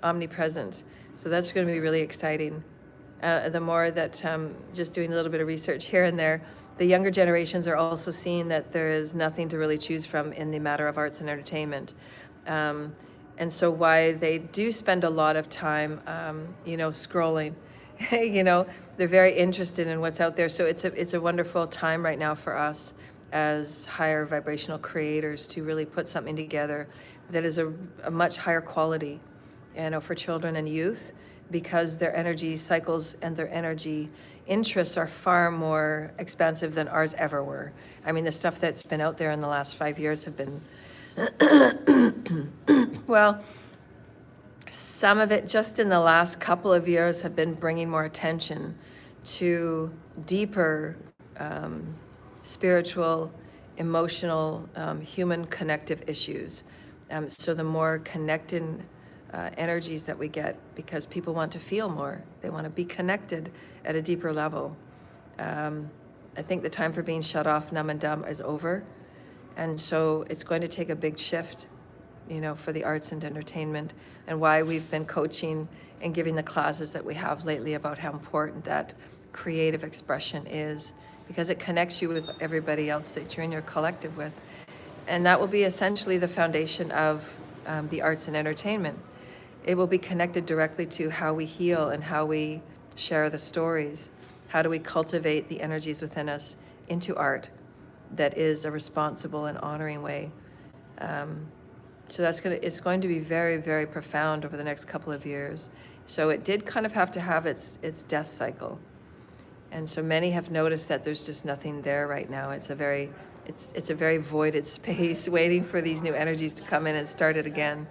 omnipresent. So that's going to be really exciting. The more that just doing a little bit of research here and there, the younger generations are also seeing that there is nothing to really choose from in the matter of arts and entertainment. And so why they do spend a lot of time, scrolling, they're very interested in what's out there. So it's a wonderful time right now for us as higher vibrational creators to really put something together that is a much higher quality, for children and youth, because their energy cycles and their energy interests are far more expansive than ours ever were. I mean, the stuff that's been out there in the last 5 years have been, well, some of it just in the last couple of years have been bringing more attention to deeper spiritual, emotional, human connective issues. So the more connected energies that we get, because people want to feel more. They want to be connected at a deeper level. I think the time for being shut off, numb and dumb is over. And so it's going to take a big shift, for the arts and entertainment, and why we've been coaching and giving the classes that we have lately about how important that creative expression is, because it connects you with everybody else that you're in your collective with. And that will be essentially the foundation of the arts and entertainment. It will be connected directly to how we heal and how we share the stories. How do we cultivate the energies within us into art that is a responsible and honoring way? So it's going to be very, very profound over the next couple of years. So it did kind of have to have its death cycle. And so many have noticed that there's just nothing there right now. It's a very voided space waiting for these new energies to come in and start it again.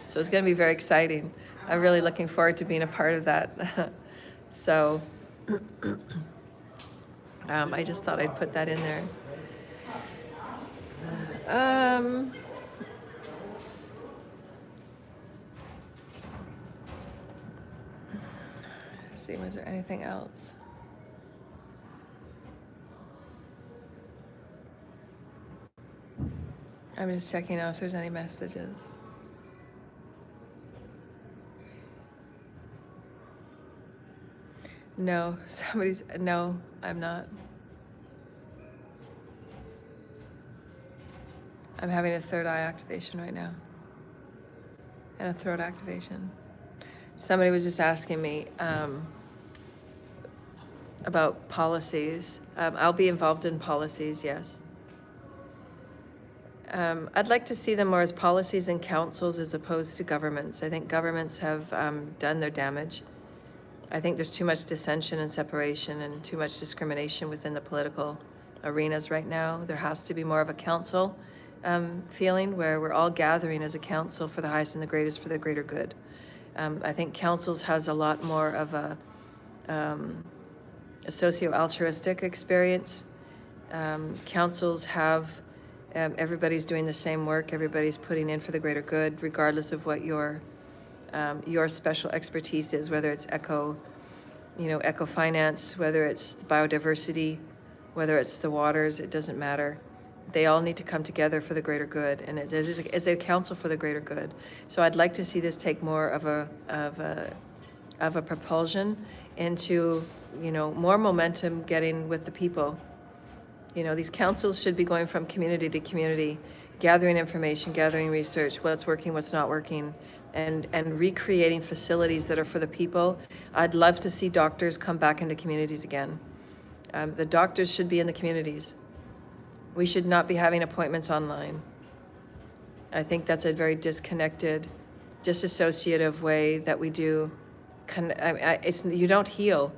So it's going to be very exciting. I'm really looking forward to being a part of that. So I just thought I'd put that in there. Let's see, was there anything else? I'm just checking out if there's any messages. No, no, I'm not. I'm having a third eye activation right now. And a throat activation. Somebody was just asking me about policies. I'll be involved in policies, yes. I'd like to see them more as policies and councils as opposed to governments. I think governments have done their damage. I think there's too much dissension and separation and too much discrimination within the political arenas right now. There has to be more of a council feeling where we're all gathering as a council for the highest and the greatest for the greater good. I think councils has a lot more of a socio-altruistic experience. Councils have everybody's doing the same work. Everybody's putting in for the greater good, regardless of what your special expertise is, whether it's eco finance, whether it's biodiversity, whether it's the waters, it doesn't matter. They all need to come together for the greater good, and it is a council for the greater good. So I'd like to see this take more of a propulsion into, more momentum getting with the people. These councils should be going from community to community, gathering information, gathering research, what's working, what's not working, and recreating facilities that are for the people. I'd love to see doctors come back into communities again. The doctors should be in the communities. We should not be having appointments online. I think that's a very disconnected, disassociative way that we do. You don't heal.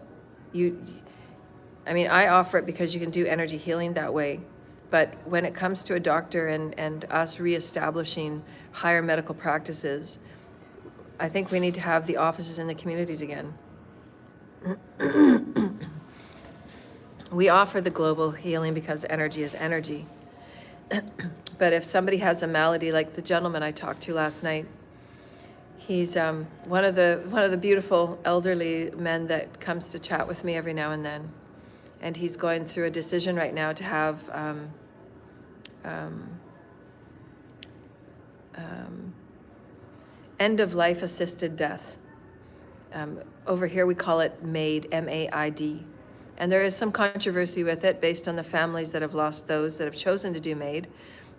I offer it because you can do energy healing that way. But when it comes to a doctor and us reestablishing higher medical practices, I think we need to have the offices in the communities again. We offer the global healing because energy is energy. But if somebody has a malady, like the gentleman I talked to last night, he's one of the beautiful elderly men that comes to chat with me every now and then. And he's going through a decision right now to have end-of-life assisted death. Over here we call it MAID, M-A-I-D. And there is some controversy with it based on the families that have lost those that have chosen to do MAID.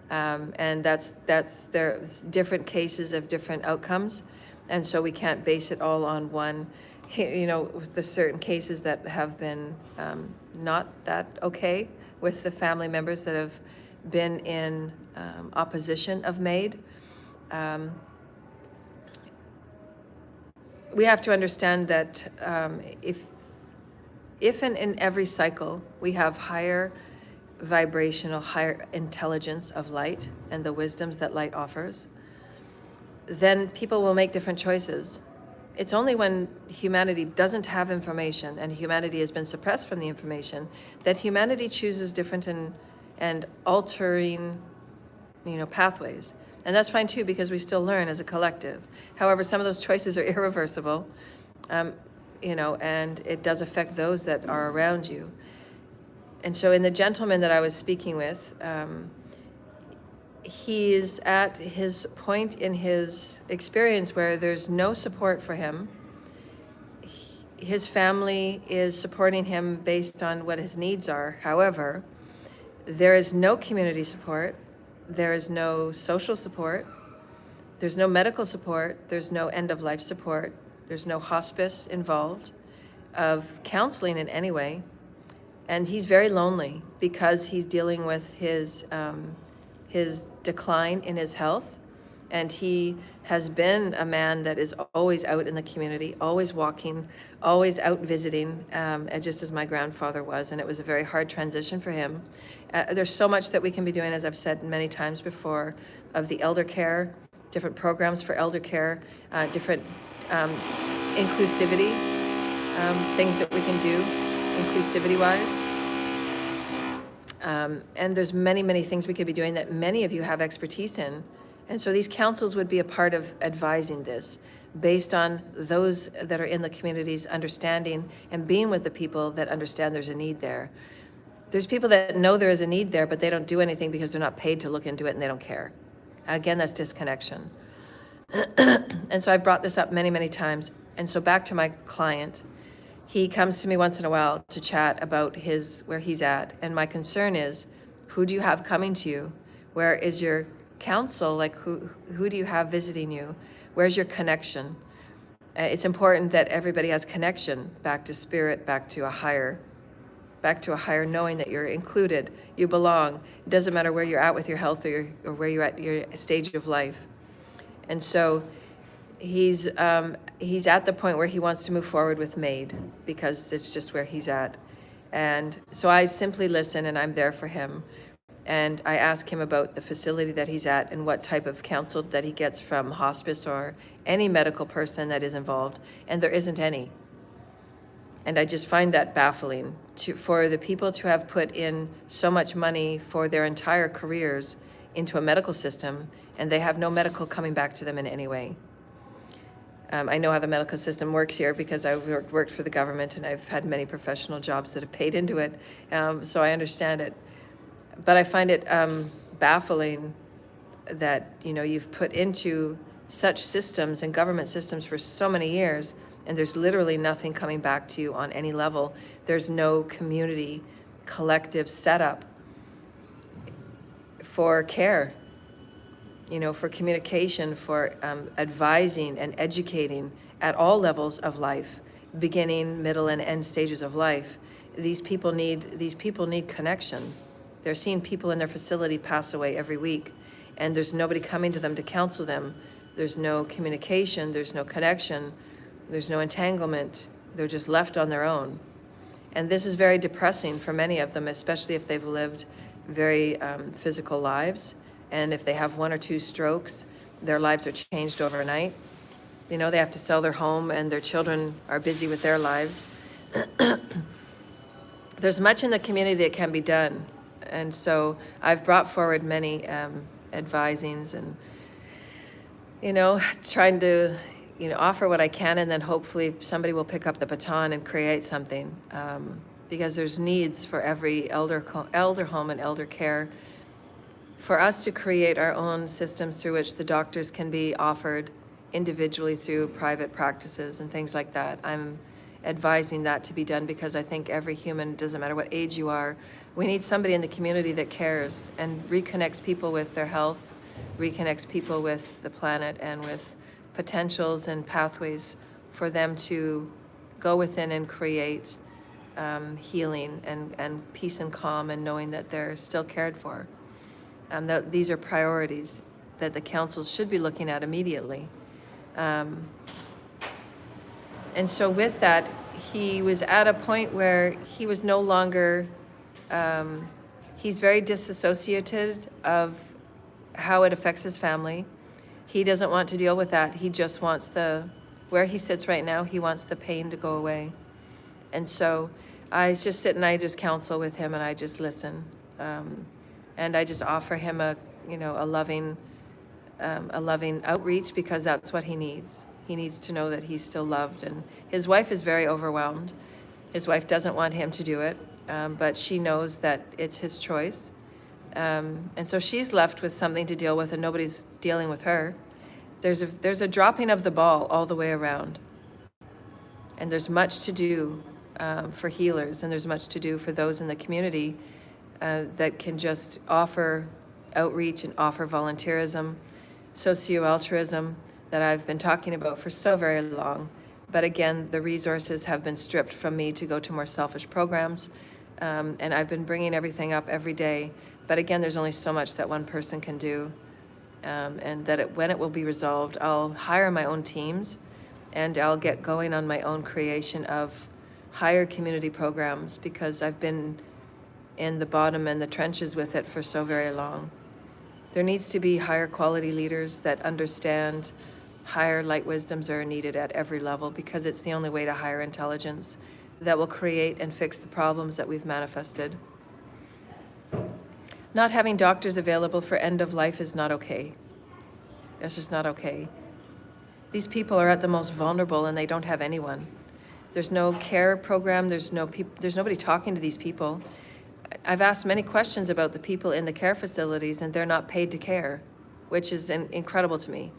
And there's different cases of different outcomes. And so we can't base it all on one, with the certain cases that have been not that okay with the family members that have been in opposition of MAID. We have to understand that if in every cycle we have higher vibrational, higher intelligence of light and the wisdoms that light offers, then people will make different choices. It's only when humanity doesn't have information and humanity has been suppressed from the information that humanity chooses different and altering, pathways. And that's fine too, because we still learn as a collective. However, some of those choices are irreversible, and it does affect those that are around you. And so in the gentleman that I was speaking with, he's at his point in his experience where there's no support for him. His family is supporting him based on what his needs are. However, there is no community support. There is no social support. There's no medical support. There's no end-of-life support. There's no hospice involved of counseling in any way. And he's very lonely because he's dealing with his decline in his health. And he has been a man that is always out in the community, always walking, always out visiting, just as my grandfather was. And it was a very hard transition for him. There's so much that we can be doing, as I've said many times before, of the elder care, different programs for elder care, different inclusivity, things that we can do inclusivity-wise. And there's many, many things we could be doing that many of you have expertise in. And so these councils would be a part of advising this based on those that are in the communities understanding and being with the people that understand there's a need there. There's people that know there is a need there, but they don't do anything because they're not paid to look into it and they don't care. Again, that's disconnection. And so I've brought this up many, many times. And so back to my client, he comes to me once in a while to chat about where he's at. And my concern is, who do you have coming to you? Where is your counsel? Like who do you have visiting you? Where's your connection? It's important that everybody has connection back to spirit, back to a higher knowing that you're included, you belong. It doesn't matter where you're at with your health or where you're at your stage of life. And so he's at the point where he wants to move forward with MAID because it's just where he's at. And so I simply listen and I'm there for him. And I ask him about the facility that he's at and what type of counsel that he gets from hospice or any medical person that is involved. And there isn't any. And I just find that baffling for the people to have put in so much money for their entire careers into a medical system, and they have no medical coming back to them in any way. I know how the medical system works here because I've worked for the government and I've had many professional jobs that have paid into it, so I understand it. But I find it baffling that you've put into such systems and government systems for so many years, and there's literally nothing coming back to you on any level. There's no community collective setup for care, for communication, for advising and educating at all levels of life, beginning, middle, and end stages of life. These people need connection. They're seeing people in their facility pass away every week, and there's nobody coming to them to counsel them. There's no communication, there's no connection, there's no entanglement. They're just left on their own. And this is very depressing for many of them, especially if they've lived very physical lives. And if they have 1 or 2 strokes, their lives are changed overnight. They have to sell their home and their children are busy with their lives. There's much in the community that can be done. And so I've brought forward many advisings and, trying to offer what I can, and then hopefully somebody will pick up the baton and create something, because there's needs for every elder home and elder care. For us to create our own systems through which the doctors can be offered individually through private practices and things like that. I'm advising that to be done because I think every human, doesn't matter what age you are, we need somebody in the community that cares and reconnects people with their health, reconnects people with the planet and with potentials and pathways for them to go within and create healing and peace and calm, and knowing that they're still cared for. That these are priorities that the councils should be looking at immediately. And so with that, he was at a point where he was no longer, he's very disassociated of how it affects his family. He doesn't want to deal with that. He just wants where he sits right now, he wants the pain to go away. And so I just sit and I just counsel with him and I just listen. And I just offer him a loving a loving outreach, because that's what he needs. He needs to know that he's still loved. And his wife is very overwhelmed. His wife doesn't want him to do it, but she knows that it's his choice. And so she's left with something to deal with, and nobody's dealing with her. There's a dropping of the ball all the way around. And there's much to do for healers, and there's much to do for those in the community that can just offer outreach and offer volunteerism, socio-altruism that I've been talking about for so very long. But again, the resources have been stripped from me to go to more selfish programs, and I've been bringing everything up every day. But again, there's only so much that one person can do, and that when it will be resolved, I'll hire my own teams, and I'll get going on my own creation of higher community programs, because I've been in the bottom and the trenches with it for so very long. There needs to be higher quality leaders that understand higher light wisdoms are needed at every level, because it's the only way to higher intelligence that will create and fix the problems that we've manifested. Not having doctors available for end of life is not okay. That's just not okay. These people are at the most vulnerable, and they don't have anyone. There's no care program. There's nobody talking to these people. I've asked many questions about the people in the care facilities, and they're not paid to care, which is incredible to me.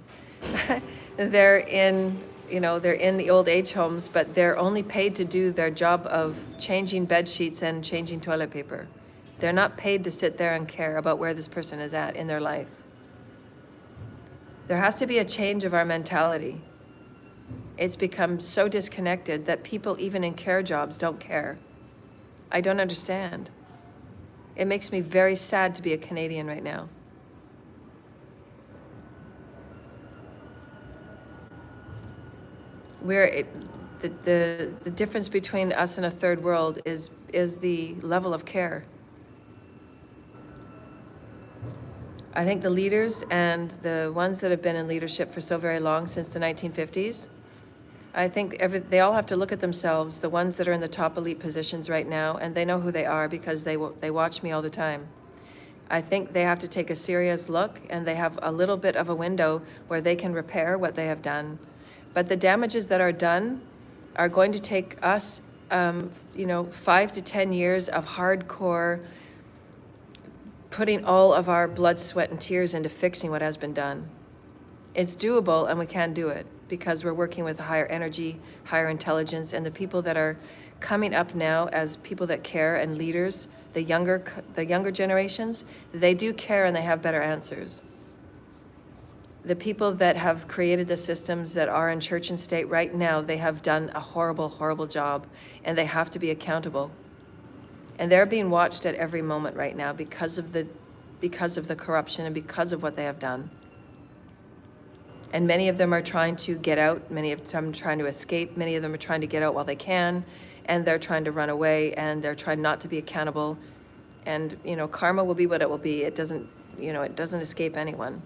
They're in the old age homes, but they're only paid to do their job of changing bed sheets and changing toilet paper. They're not paid to sit there and care about where this person is at in their life. There has to be a change of our mentality. It's become so disconnected that people, even in care jobs, don't care. I don't understand. It makes me very sad to be a Canadian right now. The difference between us and a third world is the level of care. I think the leaders and the ones that have been in leadership for so very long, since the 1950s, I think they all have to look at themselves, the ones that are in the top elite positions right now, and they know who they are because they watch me all the time. I think they have to take a serious look, and they have a little bit of a window where they can repair what they have done. But the damages that are done are going to take us, 5 to 10 years of hardcore putting all of our blood, sweat, and tears into fixing what has been done. It's doable, and we can do it because we're working with a higher energy, higher intelligence, and the people that are coming up now as people that care and leaders, the younger generations, they do care and they have better answers. The people that have created the systems that are in church and state right now, they have done a horrible, horrible job, and they have to be accountable. And they're being watched at every moment right now because of the corruption and because of what they have done. And many of them are trying to get out, many of them are trying to escape, many of them are trying to get out while they can, and they're trying to run away, and they're trying not to be accountable. And, karma will be what it will be. It doesn't escape anyone.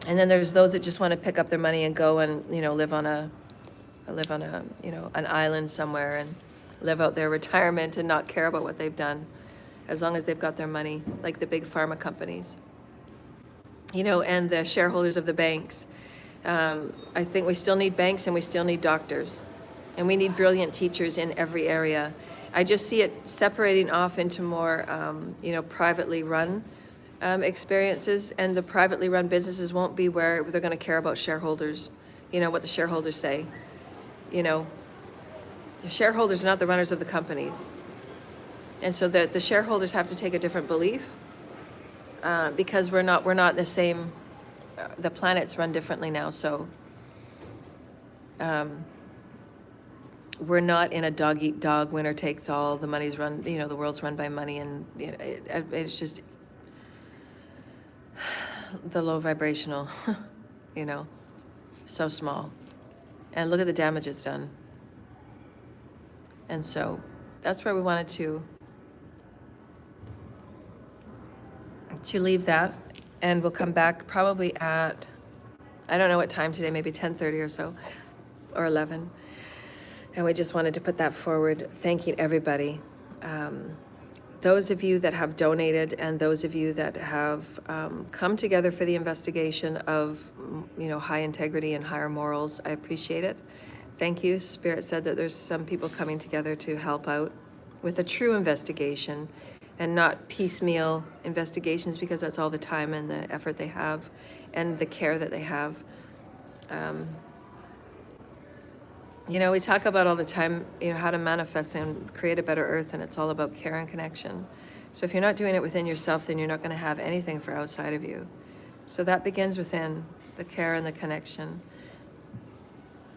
And then there's those that just want to pick up their money and go and, live on an island somewhere and live out their retirement and not care about what they've done, as long as they've got their money, like the big pharma companies, and the shareholders of the banks. I think we still need banks, and we still need doctors, and we need brilliant teachers in every area. I just see it separating off into more, privately run experiences, and the privately run businesses won't be where they're going to care about shareholders, what the shareholders say. The shareholders are not the runners of the companies. And so the shareholders have to take a different belief, because we're not in the same, the planets run differently now. So we're not in a dog eat dog, winner takes all, the money's run, the world's run by money, and it's just the low vibrational, so small. And look at the damage it's done. And so that's where we wanted to leave that. And we'll come back probably at, I don't know what time today, maybe 10:30 or so, or 11. And we just wanted to put that forward, thanking everybody those of you that have donated and those of you that have come together for the investigation of, high integrity and higher morals, I appreciate it. Thank you. Spirit said that there's some people coming together to help out with a true investigation and not piecemeal investigations, because that's all the time and the effort they have and the care that they have. We talk about all the time, how to manifest and create a better earth, and it's all about care and connection. So if you're not doing it within yourself, then you're not going to have anything for outside of you. So that begins within, the care and the connection,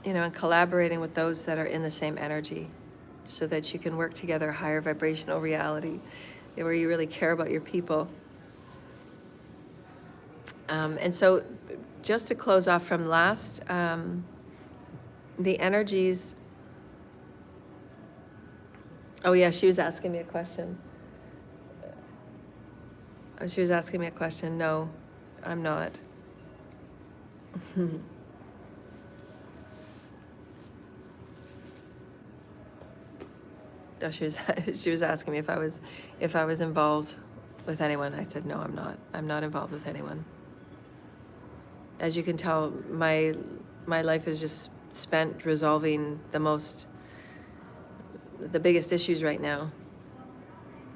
and collaborating with those that are in the same energy so that you can work together a higher vibrational reality where you really care about your people. And so just to close off from last, the energies. Oh yeah, she was asking me a question. No, I'm not. No, she was asking me if I was involved with anyone. I said no, I'm not. I'm not involved with anyone. As you can tell, my life is just spent resolving the biggest issues right now.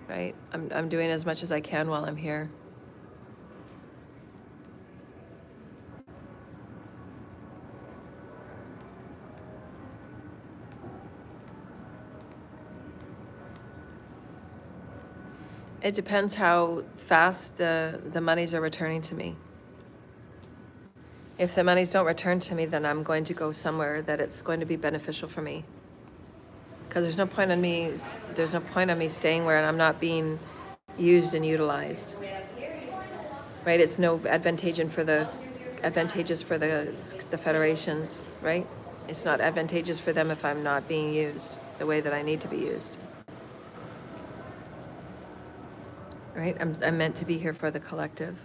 Right? I'm doing as much as I can while I'm here. It depends how fast the monies are returning to me. If the monies don't return to me, then I'm going to go somewhere that it's going to be beneficial for me. Because there's no point on me staying where I'm not being used and utilized. Right? It's no advantageous for the federations, right? It's not advantageous for them if I'm not being used the way that I need to be used. Right? I'm meant to be here for the collective.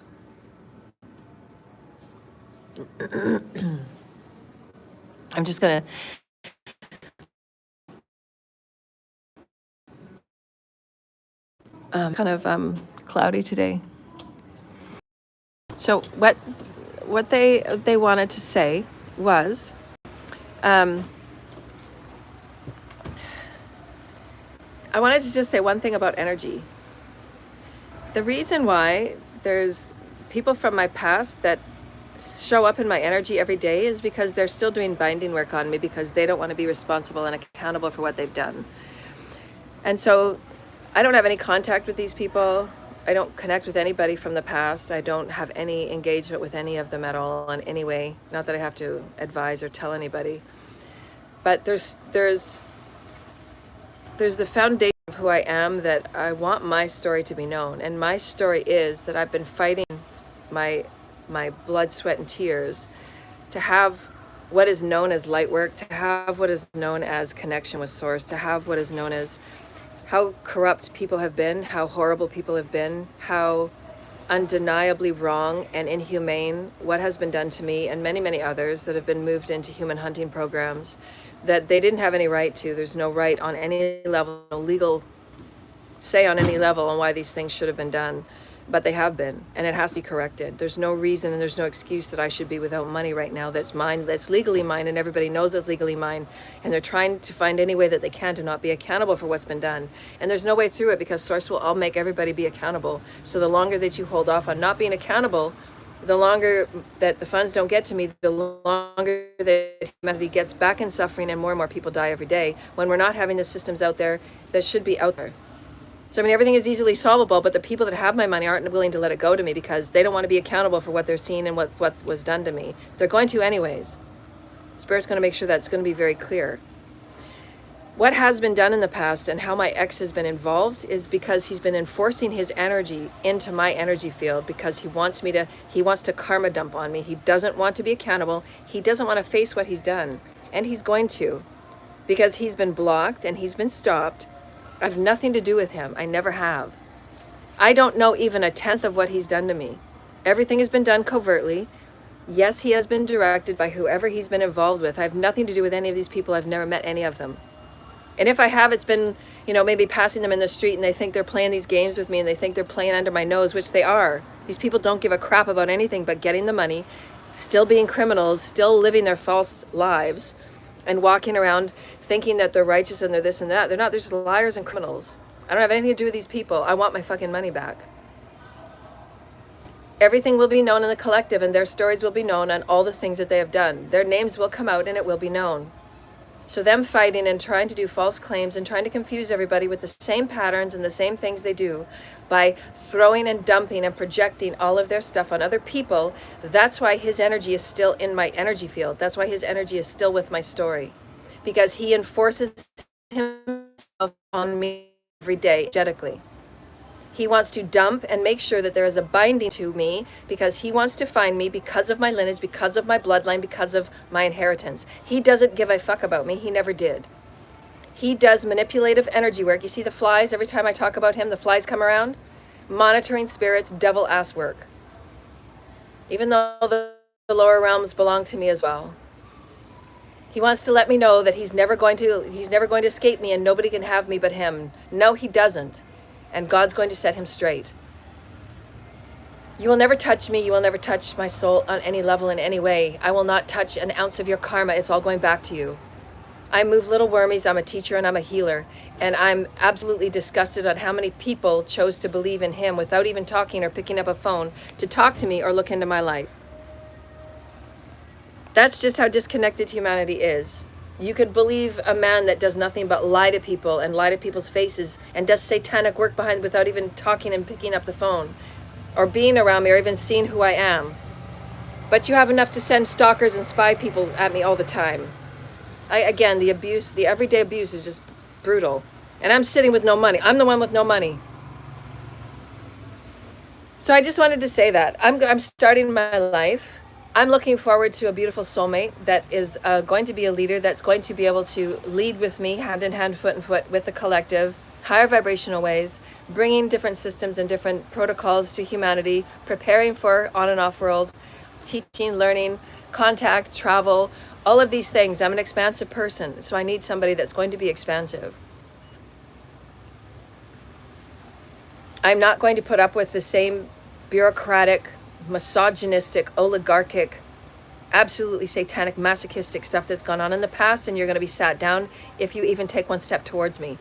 I'm just gonna kind of cloudy today. So what they wanted to say was, I wanted to just say one thing about energy. The reason why there's people from my past that show up in my energy every day is because they're still doing binding work on me, because they don't want to be responsible and accountable for what they've done. And so I don't have any contact with these people. I don't connect with anybody from the past. I don't have any engagement with any of them at all in any way. Not that I have to advise or tell anybody. But there's the foundation of who I am, that I want my story to be known. And my story is that I've been fighting my blood, sweat, and tears to have what is known as light work, to have what is known as connection with source, to have what is known as how corrupt people have been, how horrible people have been, how undeniably wrong and inhumane what has been done to me and many, many others that have been moved into human hunting programs that they didn't have any right to. There's no right on any level, no legal say on any level on why these things should have been done, but they have been, and it has to be corrected. There's no reason and there's no excuse that I should be without money right now that's mine, that's legally mine, and everybody knows it's legally mine, and they're trying to find any way that they can to not be accountable for what's been done. And there's no way through it, because Source will all make everybody be accountable. So the longer that you hold off on not being accountable, the longer that the funds don't get to me, the longer that humanity gets back in suffering and more people die every day, when we're not having the systems out there that should be out there. So I mean, everything is easily solvable, but the people that have my money aren't willing to let it go to me because they don't want to be accountable for what they're seeing and what was done to me. They're going to anyways. Spirit's going to make sure that's going to be very clear. What has been done in the past and how my ex has been involved is because he's been enforcing his energy into my energy field, because he wants to karma dump on me. He doesn't want to be accountable. He doesn't want to face what he's done. And he's going to, because he's been blocked and he's been stopped. I have nothing to do with him. I never have. I don't know even a tenth of what he's done to me. Everything has been done covertly. Yes, he has been directed by whoever he's been involved with. I have nothing to do with any of these people. I've never met any of them. And if I have, it's been you know, maybe passing them in the street and they think they're playing these games with me and they think they're playing under my nose, which they are. These people don't give a crap about anything but getting the money, still being criminals, still living their false lives, and walking around thinking that they're righteous and they're this and that. They're not. They're just liars and criminals. I don't have anything to do with these people. I want my fucking money back. Everything will be known in the collective, and their stories will be known, and all the things that they have done. Their names will come out and it will be known. So them fighting and trying to do false claims and trying to confuse everybody with the same patterns and the same things they do by throwing and dumping and projecting all of their stuff on other people, that's why his energy is still in my energy field. That's why his energy is still with my story. Because he enforces himself on me every day, energetically. He wants to dump and make sure that there is a binding to me because he wants to find me because of my lineage, because of my bloodline, because of my inheritance. He doesn't give a fuck about me. He never did. He does manipulative energy work. You see the flies? Every time I talk about him, the flies come around. Monitoring spirits, devil ass work. Even though the lower realms belong to me as well. He wants to let me know that he's never going to escape me and nobody can have me but him. No, he doesn't. And God's going to set him straight. You will never touch me. You will never touch my soul on any level in any way. I will not touch an ounce of your karma. It's all going back to you. I move little wormies. I'm a teacher and I'm a healer. And I'm absolutely disgusted on how many people chose to believe in him without even talking or picking up a phone to talk to me or look into my life. That's just how disconnected humanity is. You could believe a man that does nothing but lie to people and lie to people's faces and does satanic work behind without even talking and picking up the phone or being around me or even seeing who I am. But you have enough to send stalkers and spy people at me all the time. Again, the abuse, the everyday abuse is just brutal. And I'm sitting with no money. I'm the one with no money. So I just wanted to say that. I'm starting my life. I'm looking forward to a beautiful soulmate that is going to be a leader that's going to be able to lead with me, hand in hand, foot in foot, with the collective, higher vibrational ways, bringing different systems and different protocols to humanity, preparing for on and off world, teaching, learning, contact, travel, all of these things. I'm an expansive person, so I need somebody that's going to be expansive. I'm not going to put up with the same bureaucratic, misogynistic, oligarchic, absolutely satanic, masochistic stuff that's gone on in the past, and you're going to be sat down if you even take one step towards me.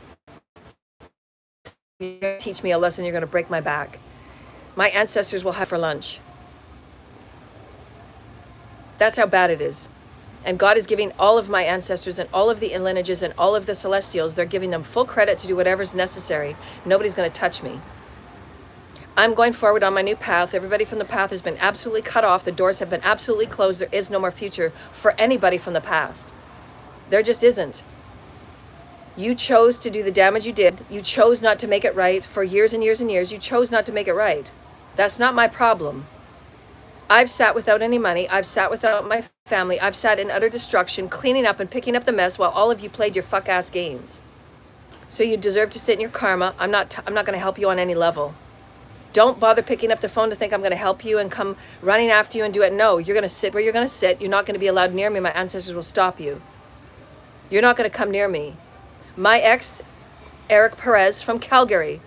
You're going to teach me a lesson, you're going to break my back. My ancestors will have for lunch. That's how bad it is. And God is giving all of my ancestors and all of the lineages and all of the celestials, they're giving them full credit to do whatever's necessary. Nobody's going to touch me. I'm going forward on my new path. Everybody from the path has been absolutely cut off. The doors have been absolutely closed. There is no more future for anybody from the past. There just isn't. You chose to do the damage you did. You chose not to make it right for years and years and years. You chose not to make it right. That's not my problem. I've sat without any money. I've sat without my family. I've sat in utter destruction, cleaning up and picking up the mess while all of you played your fuck-ass games. So you deserve to sit in your karma. I'm not going to help you on any level. Don't bother picking up the phone to think I'm going to help you and come running after you and do it. No, you're going to sit where you're going to sit. You're not going to be allowed near me. My ancestors will stop you. You're not going to come near me. My ex, Eric Perez from Calgary.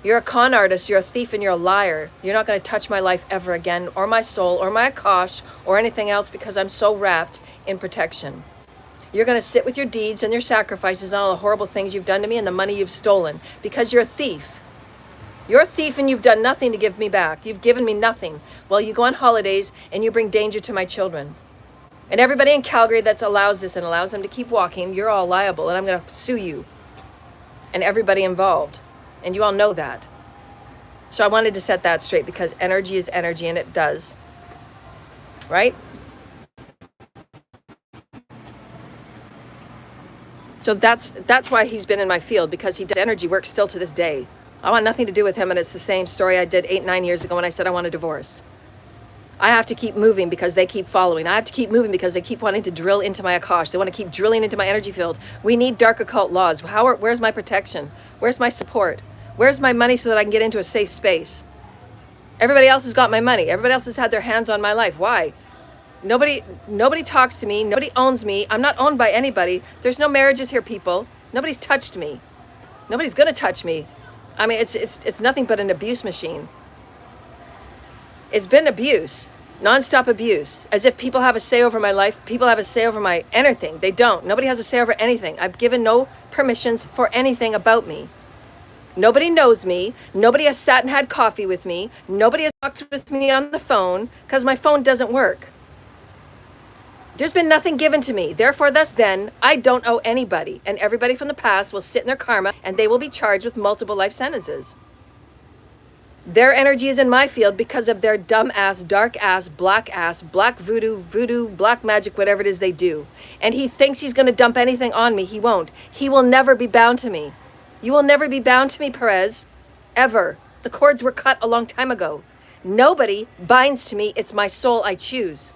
You're a con artist. You're a thief and you're a liar. You're not going to touch my life ever again, or my soul, or my Akash, or anything else, because I'm so wrapped in protection. You're going to sit with your deeds and your sacrifices and all the horrible things you've done to me and the money you've stolen, because you're a thief. You're a thief and you've done nothing to give me back. You've given me nothing. Well, you go on holidays and you bring danger to my children. And everybody in Calgary that allows this and allows them to keep walking, you're all liable, and I'm going to sue you and everybody involved. And you all know that. So I wanted to set that straight, because energy is energy, and it does. Right? So that's why he's been in my field, because he does energy work still to this day. I want nothing to do with him, and it's the same story I did 8-9 years ago when I said I want a divorce. I have to keep moving because they keep following. I have to keep moving because they keep wanting to drill into my Akash. They want to keep drilling into my energy field. We need dark occult laws. Where's my protection? Where's my support? Where's my money so that I can get into a safe space? Everybody else has got my money. Everybody else has had their hands on my life. Why? Nobody talks to me. Nobody owns me. I'm not owned by anybody. There's no marriages here, people. Nobody's touched me. Nobody's going to touch me. I mean, it's nothing but an abuse machine. It's been abuse, nonstop abuse, as if people have a say over my life. People have a say over my anything. They don't. Nobody has a say over anything. I've given no permissions for anything about me. Nobody knows me. Nobody has sat and had coffee with me. Nobody has talked with me on the phone because my phone doesn't work. There's been nothing given to me. Therefore, thus then, I don't owe anybody. And everybody from the past will sit in their karma and they will be charged with multiple life sentences. Their energy is in my field because of their dumb ass, dark ass, black voodoo, black magic, whatever it is they do. And he thinks he's going to dump anything on me. He won't. He will never be bound to me. You will never be bound to me, Perez. Ever. The cords were cut a long time ago. Nobody binds to me. It's my soul I choose.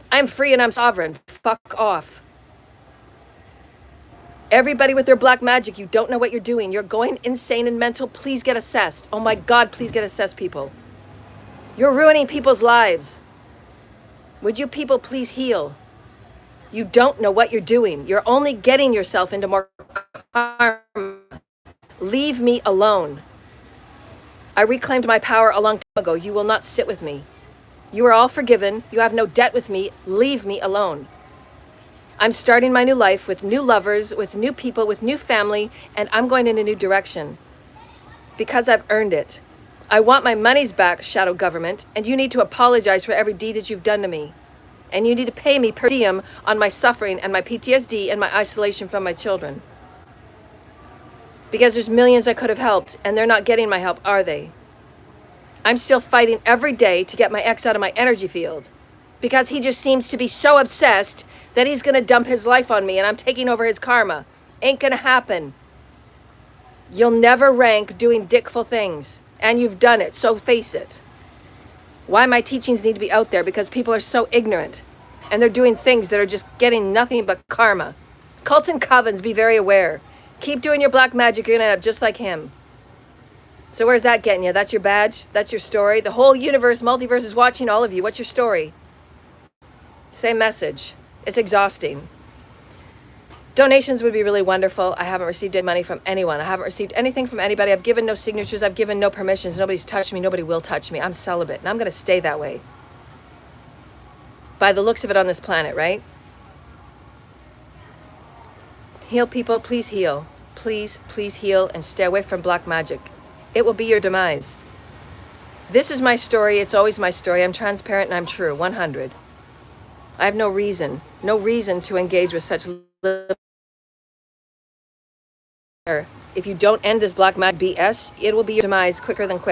I'm free and I'm sovereign. Fuck off. Everybody with their black magic, you don't know what you're doing. You're going insane and mental. Please get assessed. Oh my God, please get assessed, people. You're ruining people's lives. Would you people please heal? You don't know what you're doing. You're only getting yourself into more karma. Leave me alone. I reclaimed my power a long time ago. You will not sit with me. You are all forgiven. You have no debt with me. Leave me alone. I'm starting my new life with new lovers, with new people, with new family, and I'm going in a new direction because I've earned it. I want my monies back, shadow government, and you need to apologize for every deed that you've done to me. And you need to pay me per diem on my suffering and my PTSD and my isolation from my children. Because there's millions I could have helped, and they're not getting my help, are they? I'm still fighting every day to get my ex out of my energy field. Because he just seems to be so obsessed that he's going to dump his life on me and I'm taking over his karma. Ain't going to happen. You'll never rank doing dickful things. And you've done it, so face it. Why my teachings need to be out there? Because people are so ignorant. And they're doing things that are just getting nothing but karma. Cults and covens, be very aware. Keep doing your black magic, you're going to end up just like him. So where's that getting you? That's your badge? That's your story? The whole universe, multiverse is watching all of you. What's your story? Same message. It's exhausting. Donations would be really wonderful. I haven't received any money from anyone. I haven't received anything from anybody. I've given no signatures. I've given no permissions. Nobody's touched me. Nobody will touch me. I'm celibate, and I'm going to stay that way. By the looks of it on this planet, right? Heal, people. Please heal. Please, please heal and stay away from black magic. It will be your demise. This is my story. It's always my story. I'm transparent and I'm true. 100. I have no reason to engage with such little. If you don't end this black magic BS, it will be your demise quicker than quick.